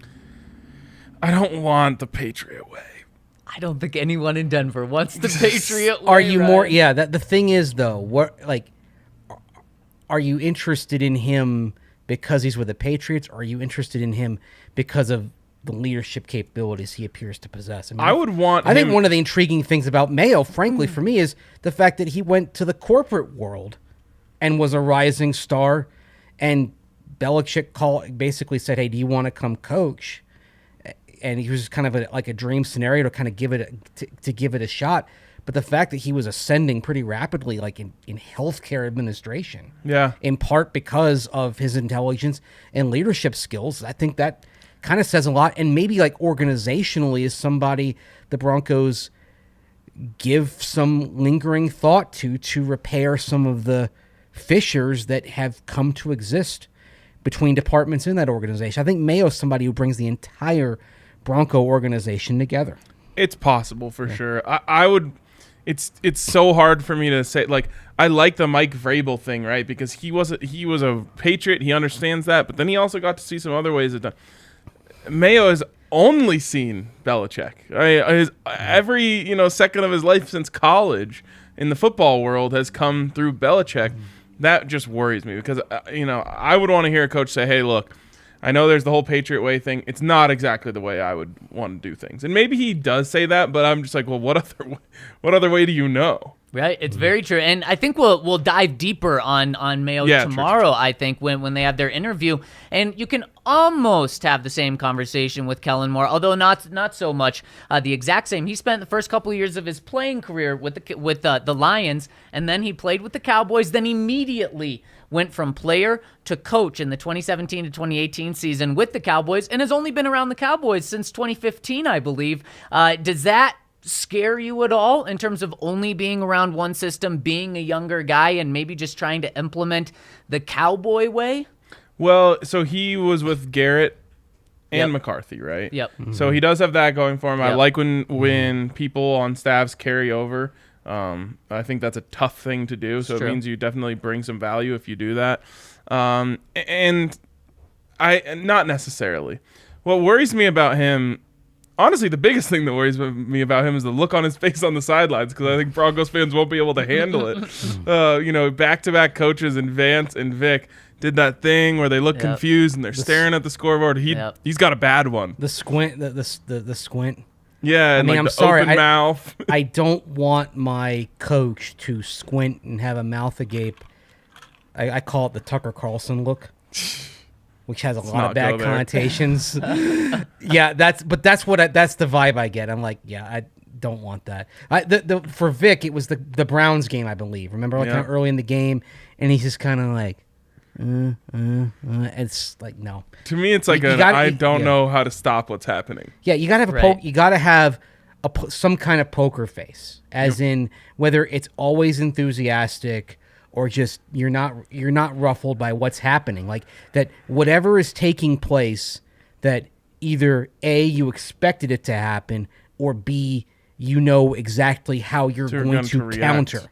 I don't want the Patriot way. I don't think anyone in Denver wants the Patriot way. Are you more? Yeah. The thing is, though, are you interested in him because he's with the Patriots? Or are you interested in him because of the leadership capabilities he appears to possess? I think one of the intriguing things about Mayo, frankly, for me, is the fact that he went to the corporate world and was a rising star, and Belichick basically said, "Hey, do you want to come coach?" And he was kind of like a dream scenario to kind of give it a shot. But the fact that he was ascending pretty rapidly, like in healthcare administration, in part because of his intelligence and leadership skills, I think that kind of says a lot. And maybe like organizationally is somebody the Broncos give some lingering thought to repair some of the fissures that have come to exist between departments in that organization. I think Mayo is somebody who brings the entire Bronco organization together. It's possible for sure. I would. It's so hard for me to say. Like, I like the Mike Vrabel thing, right? Because he was a Patriot. He understands that, but then he also got to see some other ways of done. Mayo has only seen Belichick. Every second of his life since college in the football world has come through Belichick. That just worries me because I would want to hear a coach say, "Hey, look, I know there's the whole Patriot way thing. It's not exactly the way I would want to do things." And maybe he does say that, but I'm just like, well, what other way do you know? Right, it's very true, and I think we'll dive deeper on Mayo tomorrow. True. I think when they have their interview, and you can almost have the same conversation with Kellen Moore, although not so much the exact same. He spent the first couple of years of his playing career with the Lions, and then he played with the Cowboys. Then immediately went from player to coach in the 2017 to 2018 season with the Cowboys, and has only been around the Cowboys since 2015, I believe. Does that scare you at all in terms of only being around one system, being a younger guy, and maybe just trying to implement the Cowboy way? Well, so he was with Garrett and McCarthy, right? Yep. Mm-hmm. So he does have that going for him. Yep. I like when people on staffs carry over. I think that's a tough thing to do. So it means you definitely bring some value if you do that. And I not necessarily. What worries me about him honestly, the biggest thing that worries me about him is the look on his face on the sidelines, because I think Broncos fans won't be able to handle it. Back-to-back coaches and Vance and Vic did that thing where they look confused and they're staring at the scoreboard. He's got a bad one. The squint, the squint. Yeah, and I'm the sorry, open mouth. I don't want my coach to squint and have a mouth agape. I call it the Tucker Carlson look, which has a lot of bad connotations. that's the vibe I get. I'm like, I don't want that. For Vic, it was the Browns game, I believe. Remember, kind of early in the game, and he's just kind of like, it's like, no. To me, it's like I don't know how to stop what's happening. Yeah, you gotta have you gotta have some kind of poker face, as in whether it's always enthusiastic or just you're not ruffled by what's happening. Like that, whatever is taking place, that either A, you expected it to happen, or B, you know exactly how you're going to counter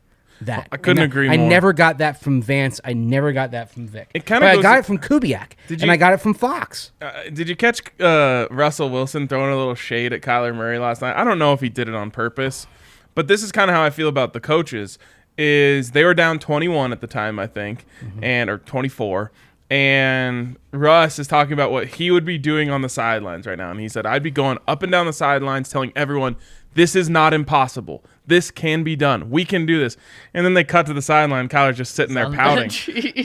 that. I couldn't agree more. I never got that from Vance. I never got that from Vic. I got it from Kubiak, and I got it from Fox. Did you catch Russell Wilson throwing a little shade at Kyler Murray last night? I don't know if he did it on purpose, but this is kind of how I feel about the coaches. Is they were down 21 at the time, I think, or 24. And Russ is talking about what he would be doing on the sidelines right now. And he said, I'd be going up and down the sidelines telling everyone, this is not impossible. This can be done. We can do this. And then they cut to the sideline. Kyler's just sitting there pouting.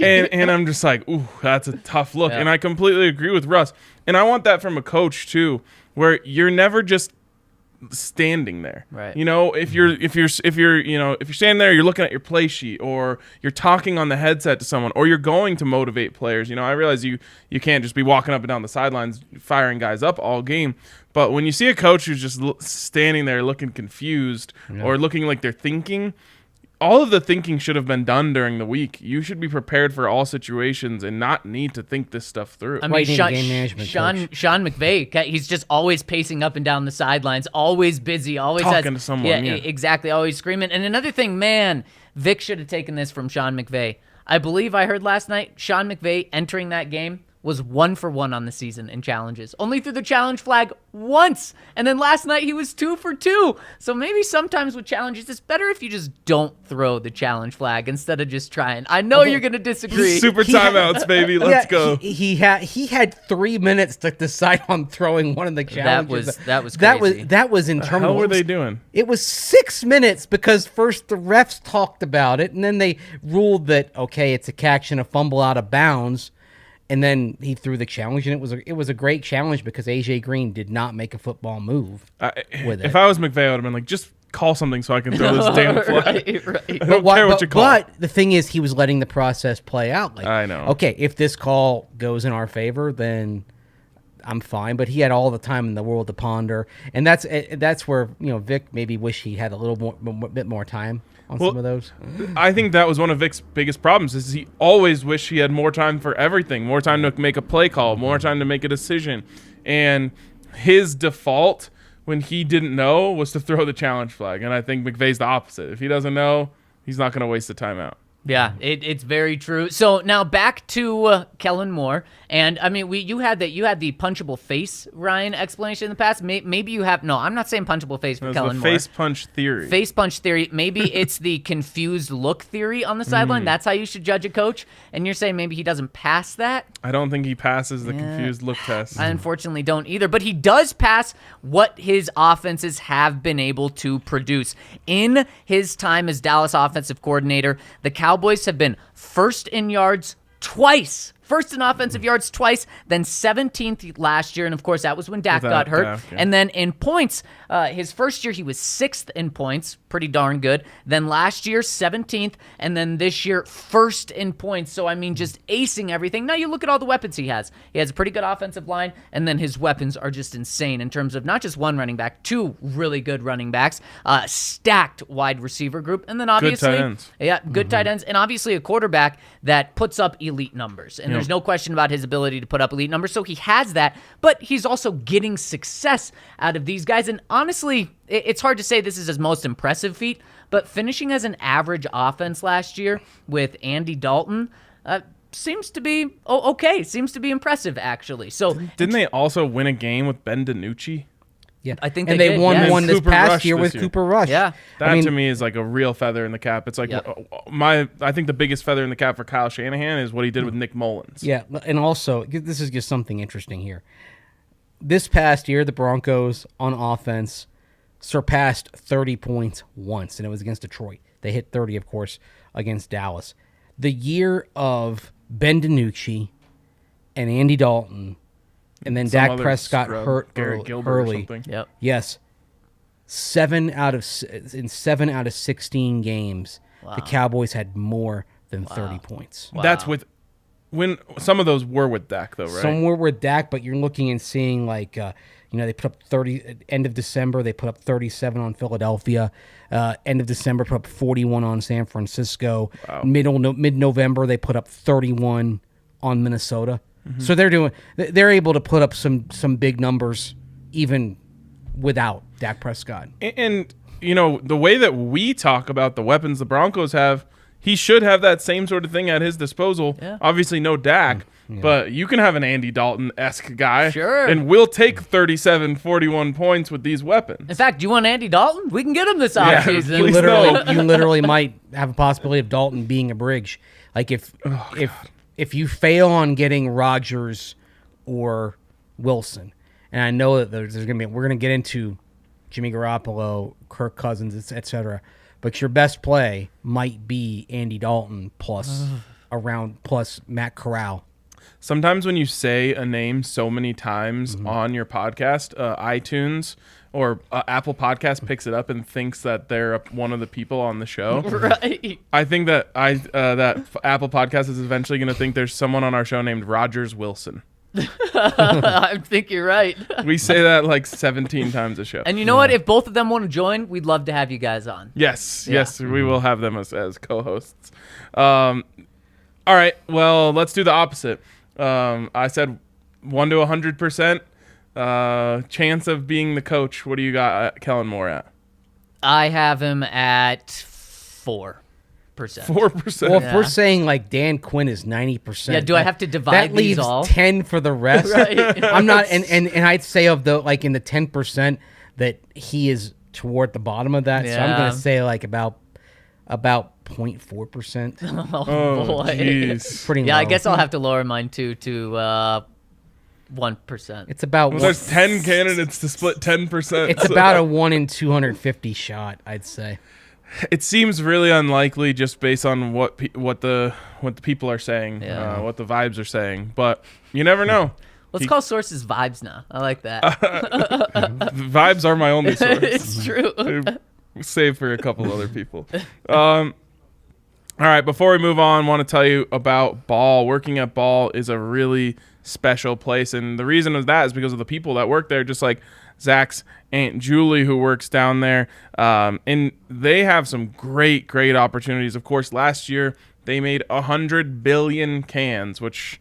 and I'm just like, ooh, that's a tough look. Yeah. And I completely agree with Russ. And I want that from a coach too, where you're never just standing there. Right. If you're standing there, you're looking at your play sheet, or you're talking on the headset to someone, or you're going to motivate players. I realize you can't just be walking up and down the sidelines firing guys up all game, but when you see a coach who's just standing there looking confused or looking like they're thinking, all of the thinking should have been done during the week. You should be prepared for all situations and not need to think this stuff through. I mean, Sean McVay, he's just always pacing up and down the sidelines, always busy, always talking to someone. Yeah, exactly, always screaming. And another thing, man, Vic should have taken this from Sean McVay. I believe I heard last night, Sean McVay entering that game was 1 for 1 on the season in challenges. Only threw the challenge flag once. And then last night he was 2 for 2. So maybe sometimes with challenges, it's better if you just don't throw the challenge flag instead of just trying. I know you're going to disagree. Super timeouts, baby. Let's go. He had 3 minutes to decide on throwing one of the challenges. That was crazy. That was interminable. How were they doing? It was 6 minutes because first the refs talked about it, and then they ruled that, okay, it's a catch and a fumble out of bounds. And then he threw the challenge, and it was a great challenge because A.J. Green did not make a football move with it. If I was McVay, I would have been like, just call something so I can throw this damn flag. Right. I don't care what you call. But the thing is, he was letting the process play out. Like, I know. Okay, if this call goes in our favor, then I'm fine. But he had all the time in the world to ponder, and that's where Vic maybe wish he had a little bit more time on some of those. I think that was one of Vic's biggest problems is he always wished he had more time for everything, more time to make a play call, more time to make a decision. And his default when he didn't know was to throw the challenge flag. And I think McVay's the opposite. If he doesn't know, he's not going to waste the timeout. Yeah, it's very true. So now back to Kellen Moore, and I mean, you had the punchable face, Ryan, explanation in the past. Maybe you have I'm not saying punchable face for Kellen Moore. Face punch theory. Face punch theory. Maybe it's the confused look theory on the sideline. That's how you should judge a coach. And you're saying maybe he doesn't pass that. I don't think he passes the confused look test. I unfortunately don't either, but he does pass what his offenses have been able to produce in his time as Dallas offensive coordinator. The Cowboys have been first in yards twice. First in offensive yards twice, then 17th last year. And, of course, that was when Dak got hurt. And then in points, his first year he was 6th in points. Pretty darn good. Then last year, 17th. And then this year, 1st in points. So, I mean, just acing everything. Now you look at all the weapons he has. He has a pretty good offensive line. And then his weapons are just insane in terms of not just one running back, 2 really good running backs, stacked wide receiver group. And then obviously, good tight ends. Yeah, good tight ends. And obviously a quarterback that puts up elite numbers. And there's no question about his ability to put up elite numbers, so he has that, but he's also getting success out of these guys. And honestly, it's hard to say this is his most impressive feat, but finishing as an average offense last year with Andy Dalton seems to be okay. Seems to be impressive, actually. So didn't they also win a game with Ben DiNucci? Yeah, I think and they they did, won yes. one this Cooper past Rush year this with year. Cooper Rush. Yeah. That to me is like a real feather in the cap. It's like Yep. I think the biggest feather in the cap for Kyle Shanahan is what he did with Nick Mullins. Yeah, and also this is just something interesting here. This past year, the Broncos on offense surpassed 30 points once, and it was against Detroit. They hit 30, of course, against Dallas. The year of Ben DiNucci and Andy Dalton, and then Some Dak other Prescott scrub, hurt Garrett Gilbert or early. something. Yep. Yes, 7 out of 16 games, the Cowboys had more than 30 points. Wow. That's with when some of those were with Dak though, right? Some were with Dak, but you're looking and seeing like they put up 30 at end of December. They put up 37 on Philadelphia. End of December, put up 41 on San Francisco. Wow. Mid-November, they put up 31 on Minnesota. So they're able to put up some big numbers even without Dak Prescott. And the way that we talk about the weapons the Broncos have, he should have that same sort of thing at his disposal. Yeah. Obviously, no Dak, but you can have an Andy Dalton-esque guy. Sure. And we'll take 37, 41 points with these weapons. In fact, do you want Andy Dalton? We can get him this Yeah, offseason. please no. You literally might have a possibility of Dalton being a bridge. Like if you fail on getting Rodgers or Wilson, and I know that there's going to be, we're going to get into Jimmy Garoppolo, Kirk Cousins, etc. But your best play might be Andy Dalton plus Matt Corral. Sometimes when you say a name so many times on your podcast, iTunes or Apple Podcast picks it up and thinks that they're one of the people on the show. Right. I think that that Apple Podcast is eventually going to think there's someone on our show named Rogers Wilson. I think you're right. We say that like 17 times a show. And you know what? If both of them want to join, we'd love to have you guys on. Yes, we will have them as co-hosts. All right, well, let's do the opposite. I said 1 to 100% chance of being the coach. What do you got Kellen Moore at? I have him at 4%. 4%. Well, if we're saying like Dan Quinn is 90%, Yeah, do I have to divide that these leaves all? 10 for the rest. Right. I'm not, and I'd say of the like in the 10% that he is toward the bottom of that. So I'm Yeah. gonna say like about 0.4%. Oh, boy. jeez. Pretty low. Yeah, I guess I'll have to lower mine too to 1%. It's about Well, there's 10 candidates to split 10%. it's about a 1 in 250 shot, I'd say. It seems really unlikely just based on what the people are saying, Yeah. what the vibes are saying. But you never know. Let's call sources vibes now. I like that. Vibes are my only source. It's true. Save for a couple other people. All right, before we move on, I want to tell you about Ball. Working at Ball is a really special place, and the reason of that is because of the people that work there, just like Zach's Aunt Julie, who works down there, and they have some great opportunities. Of course, last year they made 100 billion cans, which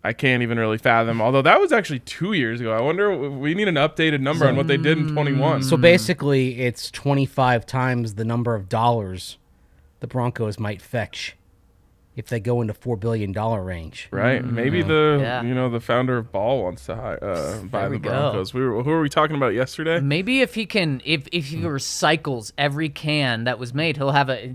I can't even really fathom, although that was actually 2 years ago. I wonder, we need an updated number on what they did in 21. So basically, it's 25 times the number of dollars the Broncos might fetch if they go into $4 billion range. Right. Maybe the founder of Ball wants to buy the Broncos. Who were we talking about yesterday? Maybe if he can, if he recycles every can that was made,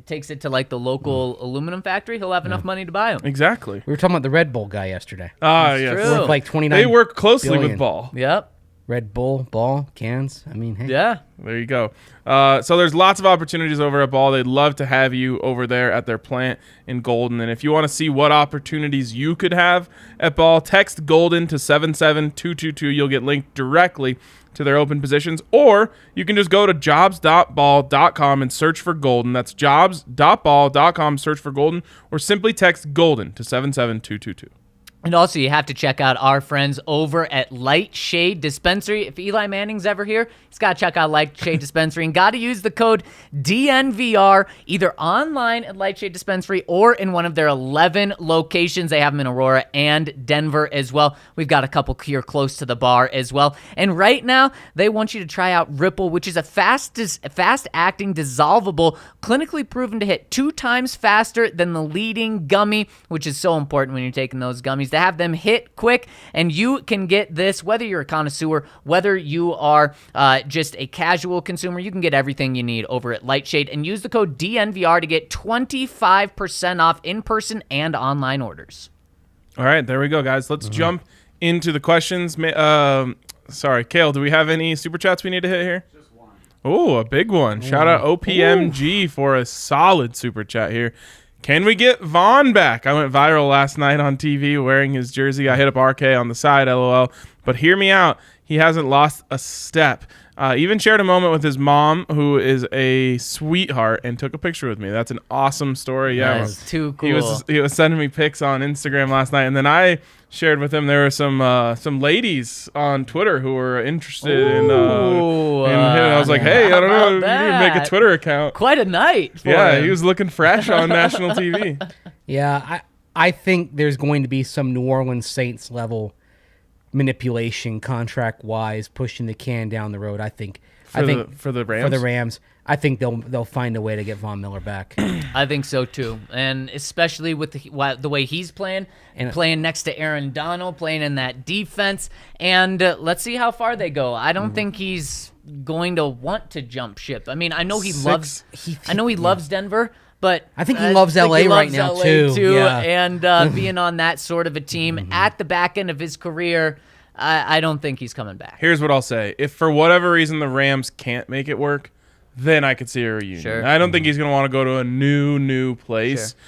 takes it to like the local aluminum factory, he'll have enough money to buy them. Exactly. We were talking about the Red Bull guy yesterday. Yes. true. Worth like 29 They work closely billion. with Ball. Yep. Red Bull, ball, cans. I mean, hey. Yeah. There you go. So there's lots of opportunities over at Ball. They'd love to have you over there at their plant in Golden. And if you want to see what opportunities you could have at Ball, text Golden to 77222. You'll get linked directly to their open positions. Or you can just go to jobs.ball.com and search for Golden. That's jobs.ball.com, search for Golden. Or simply text Golden to 77222. And also, you have to check out our friends over at Light Shade Dispensary. If Eli Manning's ever here, he's got to check out Light Shade Dispensary and got to use the code DNVR either online at Light Shade Dispensary or in one of their 11 locations. They have them in Aurora and Denver as well. We've got a couple here close to the bar as well. And right now, they want you to try out Ripple, which is a fast-acting, dissolvable, clinically proven to hit 2 times faster than the leading gummy, which is so important when you're taking those gummies. opportunities to have them hit quick, and you can get this whether you're a connoisseur, whether you are just a casual consumer. You can get everything you need over at Lightshade, and use the code DNVR to get 25% off in-person and online orders. All right, there we go, guys. Let's jump into the questions. Sorry, Kale, do we have any Super Chats we need to hit here? Just one. Oh, a big one. Shout out OPMG for a solid Super Chat here. Can we get Vaughn back? I went viral last night on TV wearing his jersey. I hit up RK on the side, LOL. But hear me out. He hasn't lost a step. Even shared a moment with his mom, who is a sweetheart, and took a picture with me. That's an awesome story. Yeah, that's too cool. He was sending me pics on Instagram last night, and then I shared with him there were some ladies on Twitter who were interested in I was like, hey, I don't know, you need to make a Twitter account. Quite a night for him. He was looking fresh on national TV. Yeah, I think there's going to be some New Orleans Saints level manipulation contract wise, pushing the can down the road. I think for the Rams. I think they'll find a way to get Von Miller back. I think so too, and especially with the way he's playing, and playing next to Aaron Donald, playing in that defense, and let's see how far they go. I don't think he's going to want to jump ship. I mean, I know he loves Denver. But I think he loves LA right now too. Yeah. And being on that sort of a team at the back end of his career, I don't think he's coming back. Here's what I'll say. If for whatever reason the Rams can't make it work, then I could see a reunion. Sure. I don't think he's going to want to go to a new place. Sure.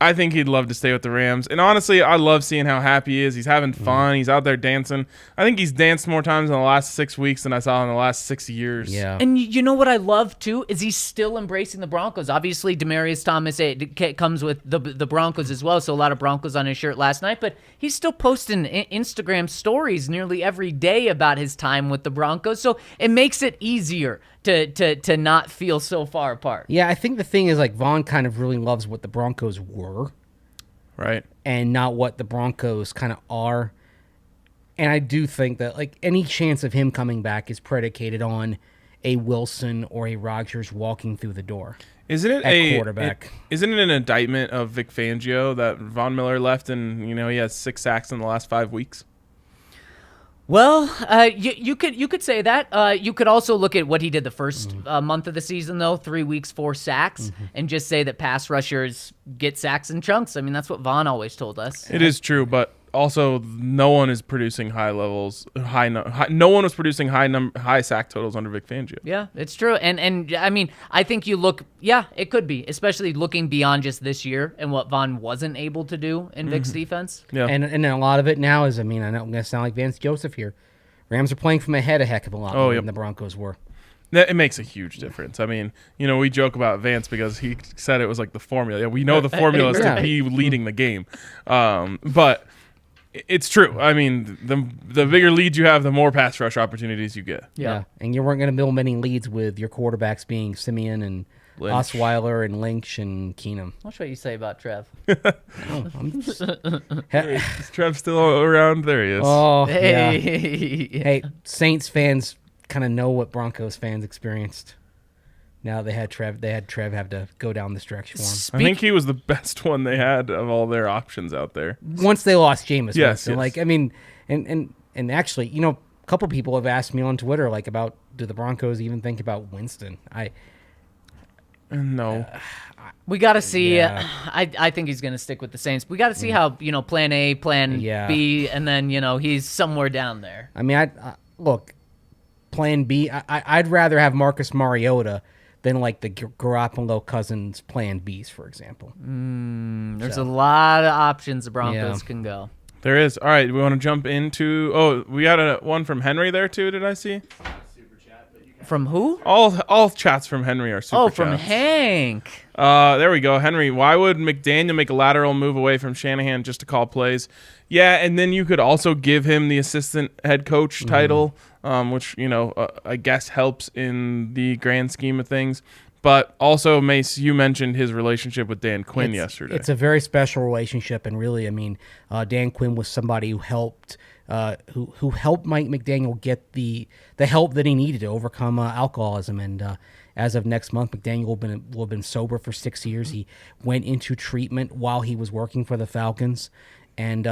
I think he'd love to stay with the Rams. And honestly, I love seeing how happy he is. He's having fun. He's out there dancing. I think he's danced more times in the last 6 weeks than I saw in the last 6 years. Yeah. And you know what I love, too, is he's still embracing the Broncos. Obviously, Demaryius Thomas comes with the Broncos as well, so a lot of Broncos on his shirt last night. But he's still posting Instagram stories nearly every day about his time with the Broncos. So it makes it easier to not feel so far apart. Yeah, I think the thing is, like, Vaughn kind of really loves what the Broncos were. Right. And not what the Broncos kind of are. And I do think that, like, any chance of him coming back is predicated on a Wilson or a Rodgers walking through the door. Isn't it quarterback? Isn't it an indictment of Vic Fangio that Von Miller left and, he has 6 sacks in the last 5 weeks? Well, you could say that. You could also look at what he did the first month of the season, though, 3 weeks, 4 sacks, and just say that pass rushers get sacks in chunks. I mean, that's what Vaughn always told us. It is true, but also no one is producing no one was producing high sack totals under Vic Fangio. Yeah, it's true. And I mean, I think you look, it could be, especially looking beyond just this year and what Vaughn wasn't able to do in Vic's defense. Yeah. And a lot of it now is, I know I'm going to sound like Vance Joseph here. Rams are playing from ahead a heck of a lot more than the Broncos were. It makes a huge difference. I mean, we joke about Vance because he said it was like the formula. Yeah, we know the formula is to be leading the game. But it's true. I mean, the bigger leads you have, the more pass rush opportunities you get. Yeah. And you weren't going to build many leads with your quarterbacks being Simeon and Lynch. Osweiler and Lynch and Keenum. Watch what you say about Trev. Is Trev still around? There he is. Oh, Hey. yeah. Hey, Saints fans kind of know what Broncos fans experienced. Now they had Trev have to go down this direction for him. I think he was the best one they had of all their options out there. Once they lost Jameis. Yes. Like, I mean, and actually, a couple people have asked me on Twitter, like, about, do the Broncos even think about Winston? No. We got to see. Yeah. I think he's going to stick with the Saints. We got to see how, plan A, plan B, and then, he's somewhere down there. I mean, look, plan B, I'd rather have Marcus Mariota than, like, the Garoppolo Cousins plan Bs, for example. There's a lot of options the Broncos can go. There is. All right, we want to jump into... Oh, we got one from Henry there, too, did I see? From who? All chats from Henry are super chats. From Hank. There we go. Henry, why would McDaniel make a lateral move away from Shanahan just to call plays? Yeah, and then you could also give him the assistant head coach title, which, I guess helps in the grand scheme of things. But also, Mace, you mentioned his relationship with Dan Quinn yesterday. It's a very special relationship, and really, Dan Quinn was somebody who helped who helped Mike McDaniel get the help that he needed to overcome alcoholism. And as of next month, McDaniel will have been sober for 6 years. He went into treatment while he was working for the Falcons, and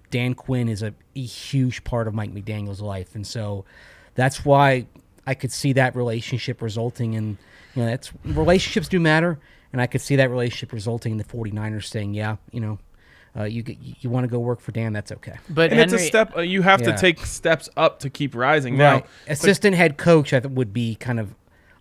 Dan Quinn is a huge part of Mike McDaniel's life, and so that's why I could see that relationship resulting in, relationships do matter, and I could see that relationship resulting in the 49ers saying, you want to go work for Dan, that's okay. But and Henry, it's a step. You have to take steps up to keep rising. Now, assistant head coach I think would be kind of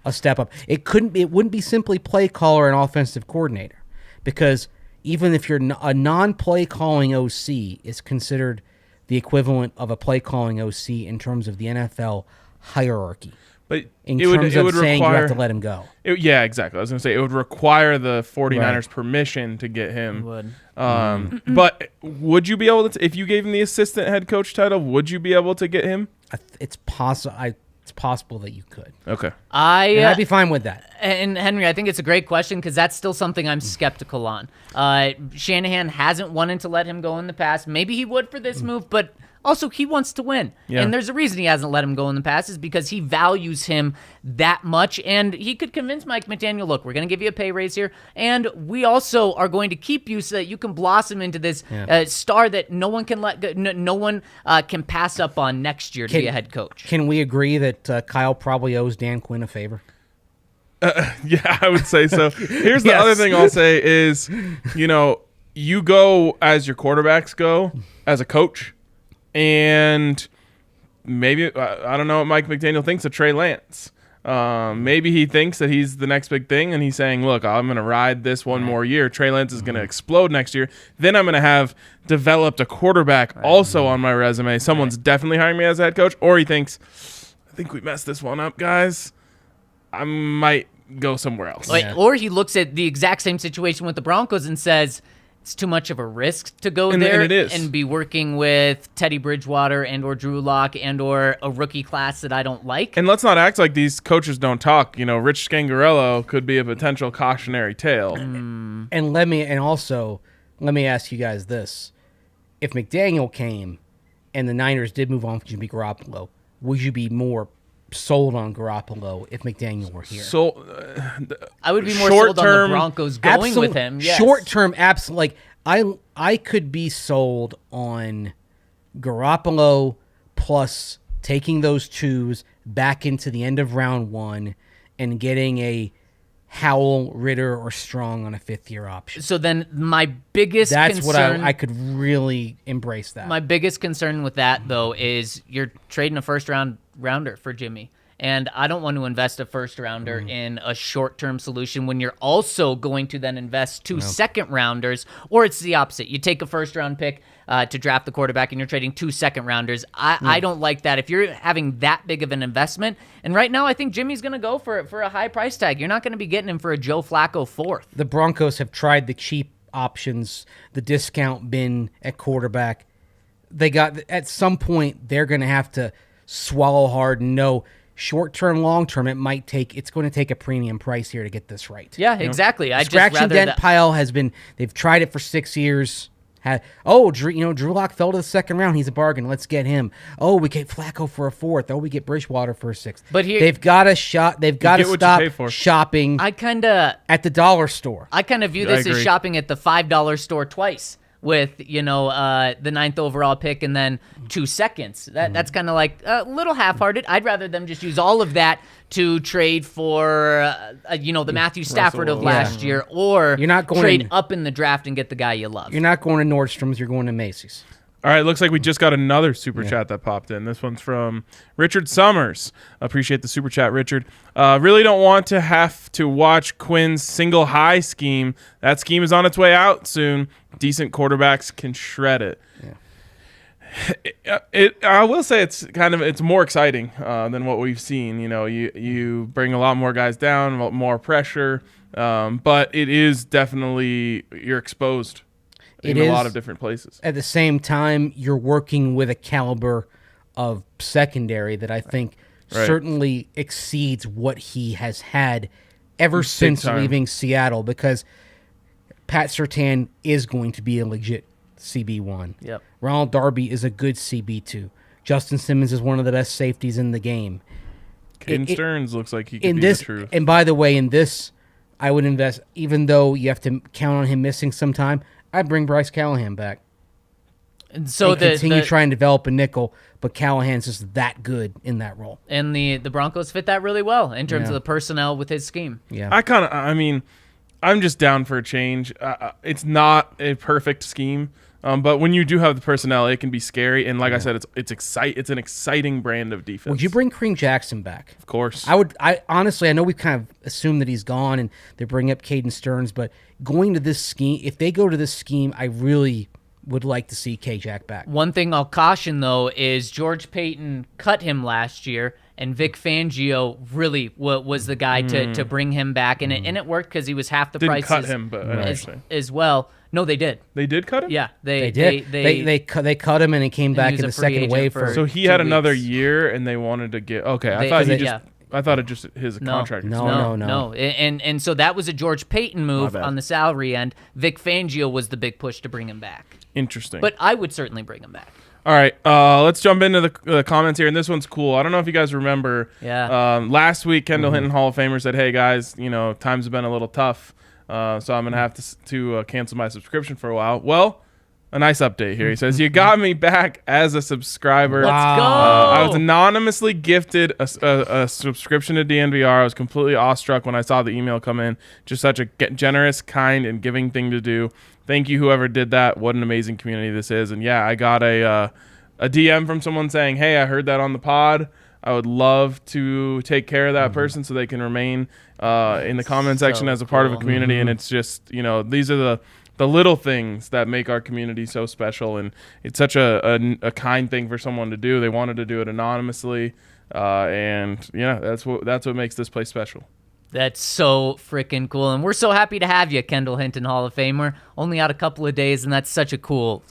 a step up. It wouldn't be simply play caller and offensive coordinator, because even if you're a non-play calling OC is considered the equivalent of a play calling OC in terms of the NFL hierarchy. But in it terms would of saying require, you have to let him go. Yeah, exactly. I was going to say it would require the 49ers permission to get him. It would. But would you be able to, if you gave him the assistant head coach title, would you be able to get him? It's possible. It's possible that you could. Okay. I'd be fine with that. And Henry, I think it's a great question because that's still something I'm skeptical on. Shanahan hasn't wanted to let him go in the past. Maybe he would for this move, but also he wants to win. Yeah. And there's a reason he hasn't let him go in the past is because he values him that much. And he could convince Mike McDaniel, look, we're going to give you a pay raise here. And we also are going to keep you so that you can blossom into this star that no one can let go, no one can pass up on next year to be a head coach. Can we agree that Kyle probably owes Dan Quinn a favor? Yeah, I would say so. Here's the other thing I'll say is, you go as your quarterbacks go as a coach. And maybe, I don't know what Mike McDaniel thinks of Trey Lance. Maybe he thinks that he's the next big thing, and he's saying, look, I'm going to ride this one more year. Trey Lance is going to explode next year. Then I'm going to have developed a quarterback also on my resume. Someone's definitely hiring me as a head coach. Or he thinks, I think we messed this one up, guys. I might go somewhere else. Or he looks at the exact same situation with the Broncos and says, it's too much of a risk to go there and be working with Teddy Bridgewater and or Drew Lock and or a rookie class that I don't like. And let's not act like these coaches don't talk. Rich Scangarello could be a potential cautionary tale. And let me ask you guys this. If McDaniel came and the Niners did move on from Jimmy Garoppolo, would you be more sold on Garoppolo if McDaniel were here? So I would be more sold on the Broncos going with him. Yes. Short term, absolutely. Like I could be sold on Garoppolo plus taking those twos back into the end of round one and getting a Howell, Ritter, or Strong on a 5th-year option. So then my biggest concern... That's what I could really embrace that. My biggest concern with that, though, is you're trading a first-rounder for Jimmy. And I don't want to invest a first-rounder in a short-term solution when you're also going to then invest 2 second-rounders, or it's the opposite. You take a first-round pick to draft the quarterback, and you're trading 2 second-rounders. I don't like that. If you're having that big of an investment, and right now I think Jimmy's going to go for a high price tag. You're not going to be getting him for a Joe Flacco 4th. The Broncos have tried the cheap options, the discount bin at quarterback. At some point, they're going to have to swallow hard and know short-term, long-term, it's going to take a premium price here to get this right. Yeah, exactly. Scratch and dent pile they've tried it for 6 years. Drew Lock fell to the second round. He's a bargain. Let's get him. Oh, we get Flacco for a 4th. Oh, we get Bridgewater for a 6th. But here, they've got to stop shopping at the dollar store. I kind of view this as shopping at the $5 store twice with, the 9th overall pick and then 2 seconds. That's kind of like a little half-hearted. I'd rather them just use all of that to trade for, the Matthew Stafford of last year, or you're not going trade up in the draft and get the guy you love. You're not going to Nordstrom's. You're going to Macy's. All right, looks like we just got another super chat that popped in. This one's from Richard Summers. Appreciate the super chat, Richard. Really don't want to have to watch Quinn's single high scheme. That scheme is on its way out soon. Decent quarterbacks can shred it. Yeah. I will say it's more exciting than what we've seen. You bring a lot more guys down, more pressure, but it is definitely you're exposed in a lot of different places. At the same time, you're working with a caliber of secondary that I think certainly exceeds what he has had ever since leaving Seattle, because Pat Surtain is going to be a legit CB1. Yep. Ronald Darby is a good CB2. Justin Simmons is one of the best safeties in the game. Caden Stearns looks like he could be the truth. And by the way, in this, I would invest, even though you have to count on him missing some time, I'd bring Bryce Callahan back. And so and continue trying to develop a nickel, but Callahan's just that good in that role. And the Broncos fit that really well in terms of the personnel with his scheme. Yeah. I'm just down for a change. It's not a perfect scheme, but when you do have the personnel, it can be scary. And like I said, it's an exciting brand of defense. Would you bring Kareem Jackson back? Of course. I honestly, I know we've kind of assumed that he's gone and they bring up Caden Stearns, but going to this scheme, if they go to this scheme, I really would like to see K-Jack back. One thing I'll caution, though, is George Payton cut him last year, and Vic Fangio really was the guy to bring him back, and it worked because he was half the price. Didn't cut him, but as well. No, they did. They did cut him? Yeah, they did. They cut him, and he came back in the second wave. So he had another year, and they wanted to get. Okay, I thought it just his contract. No. And so that was a George Payton move on the salary end. Vic Fangio was the big push to bring him back. Interesting. But I would certainly bring him back. All right, let's jump into the comments here, and this one's cool. I don't know if you guys remember. Yeah. Last week, Kendall Hinton, Hall of Famer, said, "Hey guys, times have been a little tough, so I'm gonna have to cancel my subscription for a while." Well, a nice update here. He says, "You got me back as a subscriber. Let's go. I was anonymously gifted a subscription to DNVR. I was completely awestruck when I saw the email come in. Just such a generous, kind, and giving thing to do. Thank you, whoever did that. What an amazing community this is." And yeah, I got a DM from someone saying, "Hey, I heard that on the pod. I would love to take care of that person so they can remain in the comment section as a part of a community." And it's just, these are the little things that make our community so special, and it's such a kind thing for someone to do. They wanted to do it anonymously, and yeah, that's what makes this place special. That's so freaking cool, and we're so happy to have you, Kendall Hinton, Hall of Famer. Only out a couple of days, and that's such a cool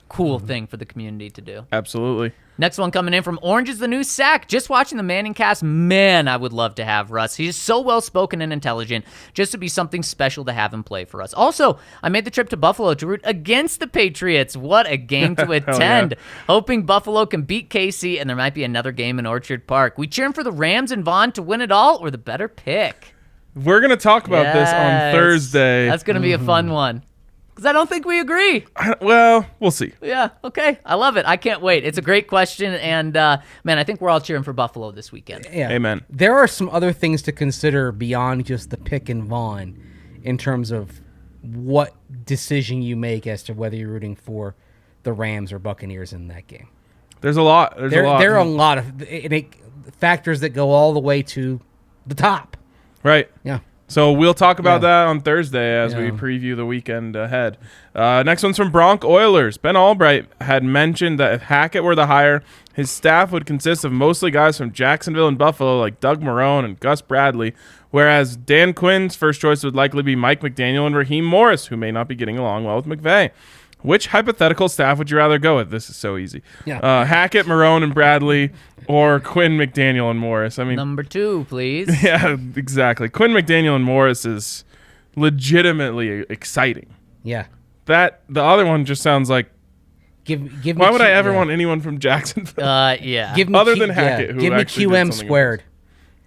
thing for the community to do. Absolutely. Next one coming in from Orange is the New Sack. Just watching the Manning cast, man, I would love to have Russ. He's so well-spoken and intelligent, just to be something special to have him play for us. Also, I made the trip to Buffalo to root against the Patriots. What a game to attend. Yeah. Hoping Buffalo can beat KC, and there might be another game in Orchard Park. We cheering for the Rams and Vaughn to win it all, or the better pick? We're going to talk about this on Thursday. That's going to be a fun one. Because I don't think we agree. Well, we'll see. Yeah, okay. I love it. I can't wait. It's a great question, and, man, I think we're all cheering for Buffalo this weekend. Yeah. Amen. There are some other things to consider beyond just the pick and Vaughn in terms of what decision you make as to whether you're rooting for the Rams or Buccaneers in that game. There's a lot. There are a lot of factors that go all the way to the top. Right. Yeah. So we'll talk about that on Thursday as we preview the weekend ahead. Next one's from Bronc Oilers. Ben Albright had mentioned that if Hackett were the hire, his staff would consist of mostly guys from Jacksonville and Buffalo like Doug Marrone and Gus Bradley, whereas Dan Quinn's first choice would likely be Mike McDaniel and Raheem Morris, who may not be getting along well with McVay. Which hypothetical staff would you rather go with? This is so easy. Yeah. Hackett, Marrone, and Bradley, or Quinn, McDaniel, and Morris. I mean, number 2, please. Yeah, exactly. Quinn, McDaniel, and Morris is legitimately exciting. Yeah. The other one just sounds like. Give why would I ever want anyone from Jacksonville? Yeah. Other than Hackett, who give me actually QM squared.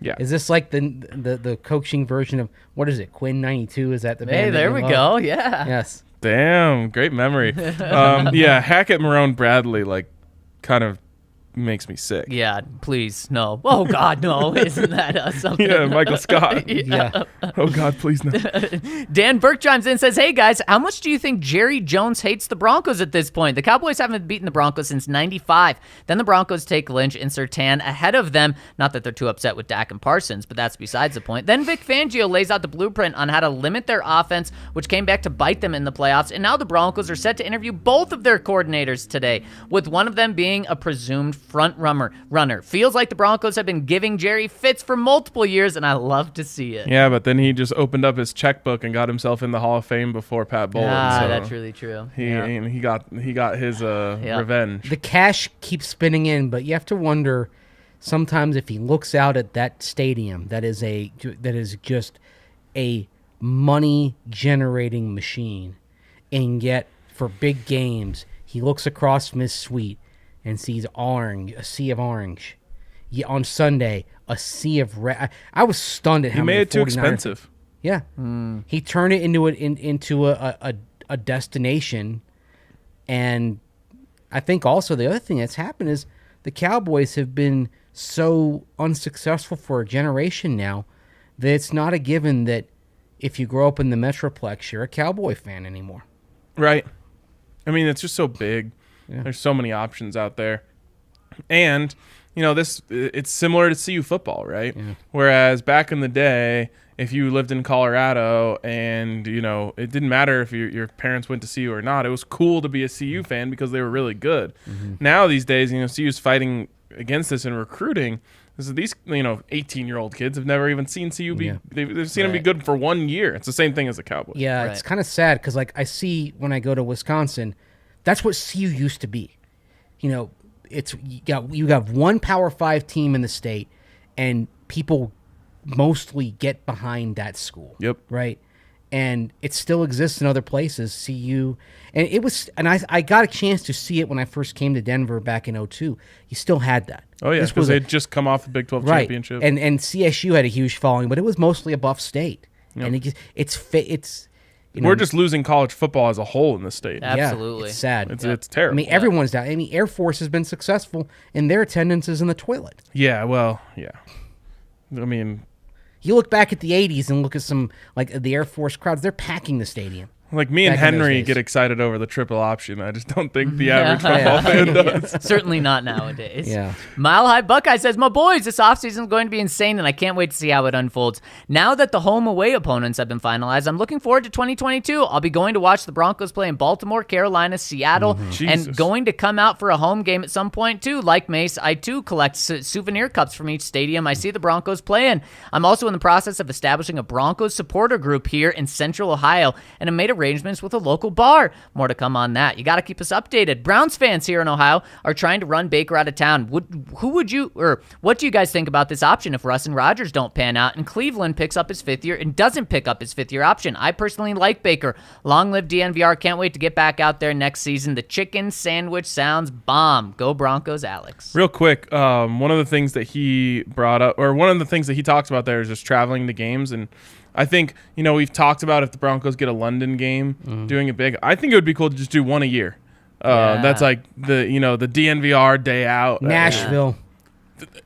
Yeah. Is this like the coaching version of what is it? Quinn 92? Is that the band? Hey, there we go. Yeah. Yes. Damn, great memory. Yeah, Hackett, Marrone, Bradley, kind of makes me sick. Yeah, please, no. Oh, God, no. Isn't that something? Yeah, Michael Scott. Yeah. Oh, God, please no. Dan Burke chimes in and says, "Hey, guys, how much do you think Jerry Jones hates the Broncos at this point? The Cowboys haven't beaten the Broncos since 95. Then the Broncos take Lynch and Surtain ahead of them. Not that they're too upset with Dak and Parsons, but that's besides the point. Then Vic Fangio lays out the blueprint on how to limit their offense, which came back to bite them in the playoffs. And now the Broncos are set to interview both of their coordinators today, with one of them being a presumed front runner. Feels like the Broncos have been giving Jerry fits for multiple years, and I love to see it." Yeah, but then he just opened up his checkbook and got himself in the Hall of Fame before Pat Bowlen. So that's really true. He got his revenge. The cash keeps spinning in, but you have to wonder sometimes if he looks out at that stadium that is just a money generating machine, and yet for big games he looks across from his suite and sees a sea of orange. Yeah, on Sunday, a sea of red. I was stunned at how many. He made it too expensive. Yeah, he turned it into a destination, and I think also the other thing that's happened is the Cowboys have been so unsuccessful for a generation now that it's not a given that if you grow up in the Metroplex, you're a Cowboy fan anymore. Right. I mean, it's just so big. Yeah. There's so many options out there. And, it's similar to CU football, right? Yeah. Whereas back in the day, if you lived in Colorado and, it didn't matter if your parents went to CU or not, it was cool to be a CU fan because they were really good. Mm-hmm. Now these days, CU's fighting against this in recruiting. These 18-year-old kids have never even seen CU be. Yeah. They've seen them be good for 1 year. It's the same thing as the Cowboys. Yeah, It's kind of sad because I see when I go to Wisconsin, that's what CU used to be. You got one Power 5 team in the state, and people mostly get behind that school. Yep. Right. And it still exists in other places. CU, and I got a chance to see it when I first came to Denver back in 2002. You still had that. Oh yeah, because they'd just come off the Big 12 championship. And CSU had a huge following, but it was mostly a Buff State. Yep. And it's we're just losing college football as a whole in the state. Absolutely. Yeah, it's sad. It's terrible. I mean, everyone's down. I mean, Air Force has been successful, and their attendance is in the toilet. Yeah, well, yeah. I mean, you look back at the 80s and look at some, the Air Force crowds, they're packing the stadium. Like me and Henry get excited over the triple option. I just don't think the average football fan does. Certainly not nowadays. Yeah. Mile High Buckeye says, my boys, this offseason is going to be insane, and I can't wait to see how it unfolds. Now that the home-away opponents have been finalized, I'm looking forward to 2022. I'll be going to watch the Broncos play in Baltimore, Carolina, Seattle, and going to come out for a home game at some point, too. Like Mace, I, too, collect souvenir cups from each stadium I see the Broncos playing. I'm also in the process of establishing a Broncos supporter group here in Central Ohio, and I made arrangements with a local bar. More to come on that. You got to keep us updated. Browns fans here in Ohio are trying to run Baker out of town. What do you guys think about this option if Russ and Rodgers don't pan out and Cleveland picks up his 5th year and doesn't pick up his 5th year option? I personally like Baker. Long live DNVR. Can't wait to get back out there next season. The chicken sandwich sounds bomb. Go Broncos, Alex. Real quick, one of the things that he brought up, or one of the things that he talks about there is just traveling to games. And I think, we've talked about if the Broncos get a London game, doing it big. I think it would be cool to just do one a year. That's like the DNVR day out. Nashville.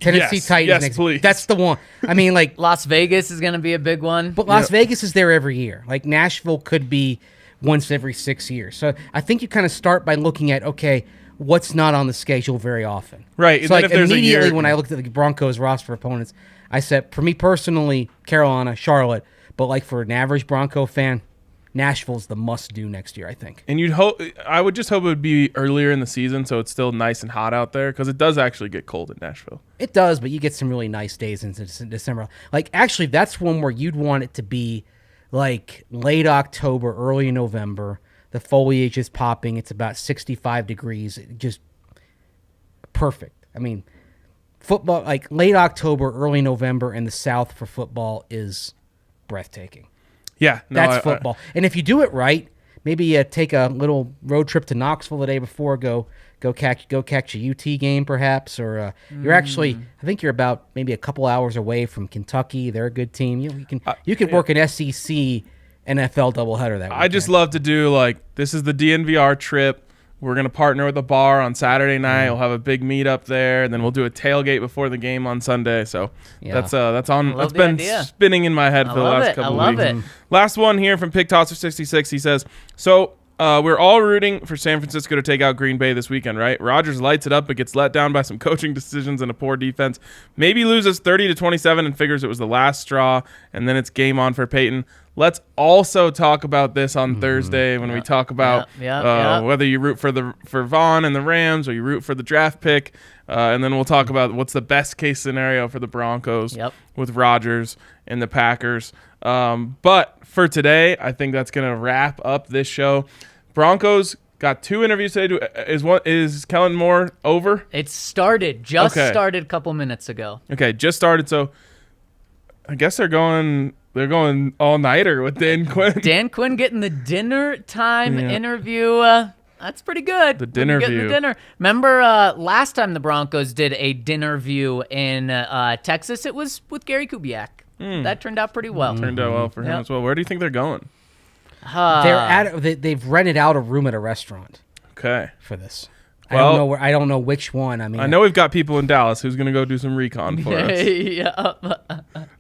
Tennessee Titans. Yes, next. please. That's the one. I mean, Las Vegas is going to be a big one. But Las Vegas is there every year. Nashville could be once every 6 years. So I think you kind of start by looking at, okay, what's not on the schedule very often. Right. So immediately when I looked at the Broncos roster opponents, I said, for me personally, Carolina, Charlotte. But for an average Bronco fan, Nashville's the must-do next year, I think. And I would just hope it would be earlier in the season so it's still nice and hot out there because it does actually get cold in Nashville. It does, but you get some really nice days in December. Actually, that's one where you'd want it to be late October, early November. The foliage is popping. It's about 65 degrees. Just perfect. I mean, football, late October, early November in the South for football is breathtaking. Yeah, that's football. And if you do it right, maybe you take a little road trip to Knoxville the day before, go catch a UT game perhaps, or you're actually, I think you're about maybe a couple hours away from Kentucky. They're a good team. You can work an SEC NFL doubleheader that weekend. I just love to do this is the DNVR trip. We're going to partner with a bar on Saturday night. We'll have a big meetup there, and then we'll do a tailgate before the game on Sunday. So that's been spinning in my head for the last couple of weeks. I love it. Last one here from Pig Tosser 66. He says, we're all rooting for San Francisco to take out Green Bay this weekend, right? Rodgers lights it up but gets let down by some coaching decisions and a poor defense. Maybe loses 30-27 and figures it was the last straw, and then it's game on for Peyton. Let's also talk about this on Thursday when we talk about whether you root for Vaughn and the Rams or you root for the draft pick, and then we'll talk about what's the best case scenario for the Broncos with Rodgers and the Packers. But for today, I think that's going to wrap up this show. Broncos got 2 interviews today. Is Kellen Moore over? It started. Started a couple minutes ago. Okay, just started. So I guess they're going all-nighter with Dan Quinn. Dan Quinn getting the dinner time interview. That's pretty good. The dinner view. Remember last time the Broncos did a dinner view in Texas? It was with Gary Kubiak. That turned out pretty well. Turned out well for him as well. Where do you think they're going? They've rented out a room at a restaurant. Okay. For this. I don't know which one. I mean, I know we've got people in Dallas who's going to go do some recon for us. Yeah.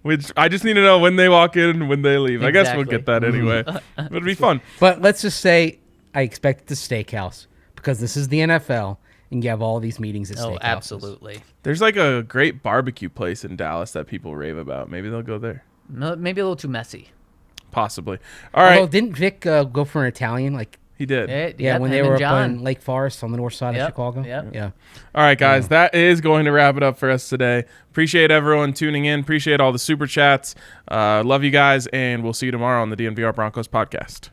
Which I just need to know when they walk in and when they leave. Exactly. I guess we'll get that anyway. It'll be fun. But let's just say I expect the steakhouse because this is the NFL and you have all these meetings at steakhouses. Oh, absolutely. There's like a great barbecue place in Dallas that people rave about. Maybe they'll go there. No, maybe a little too messy. Possibly. All right. Although, didn't Vic go for an Italian? Like he did. Yeah, when they were up in Lake Forest on the north side of Chicago. Yeah. All right, guys, that is going to wrap it up for us today. Appreciate everyone tuning in. Appreciate all the super chats. Love you guys, and we'll see you tomorrow on the DNVR Broncos podcast.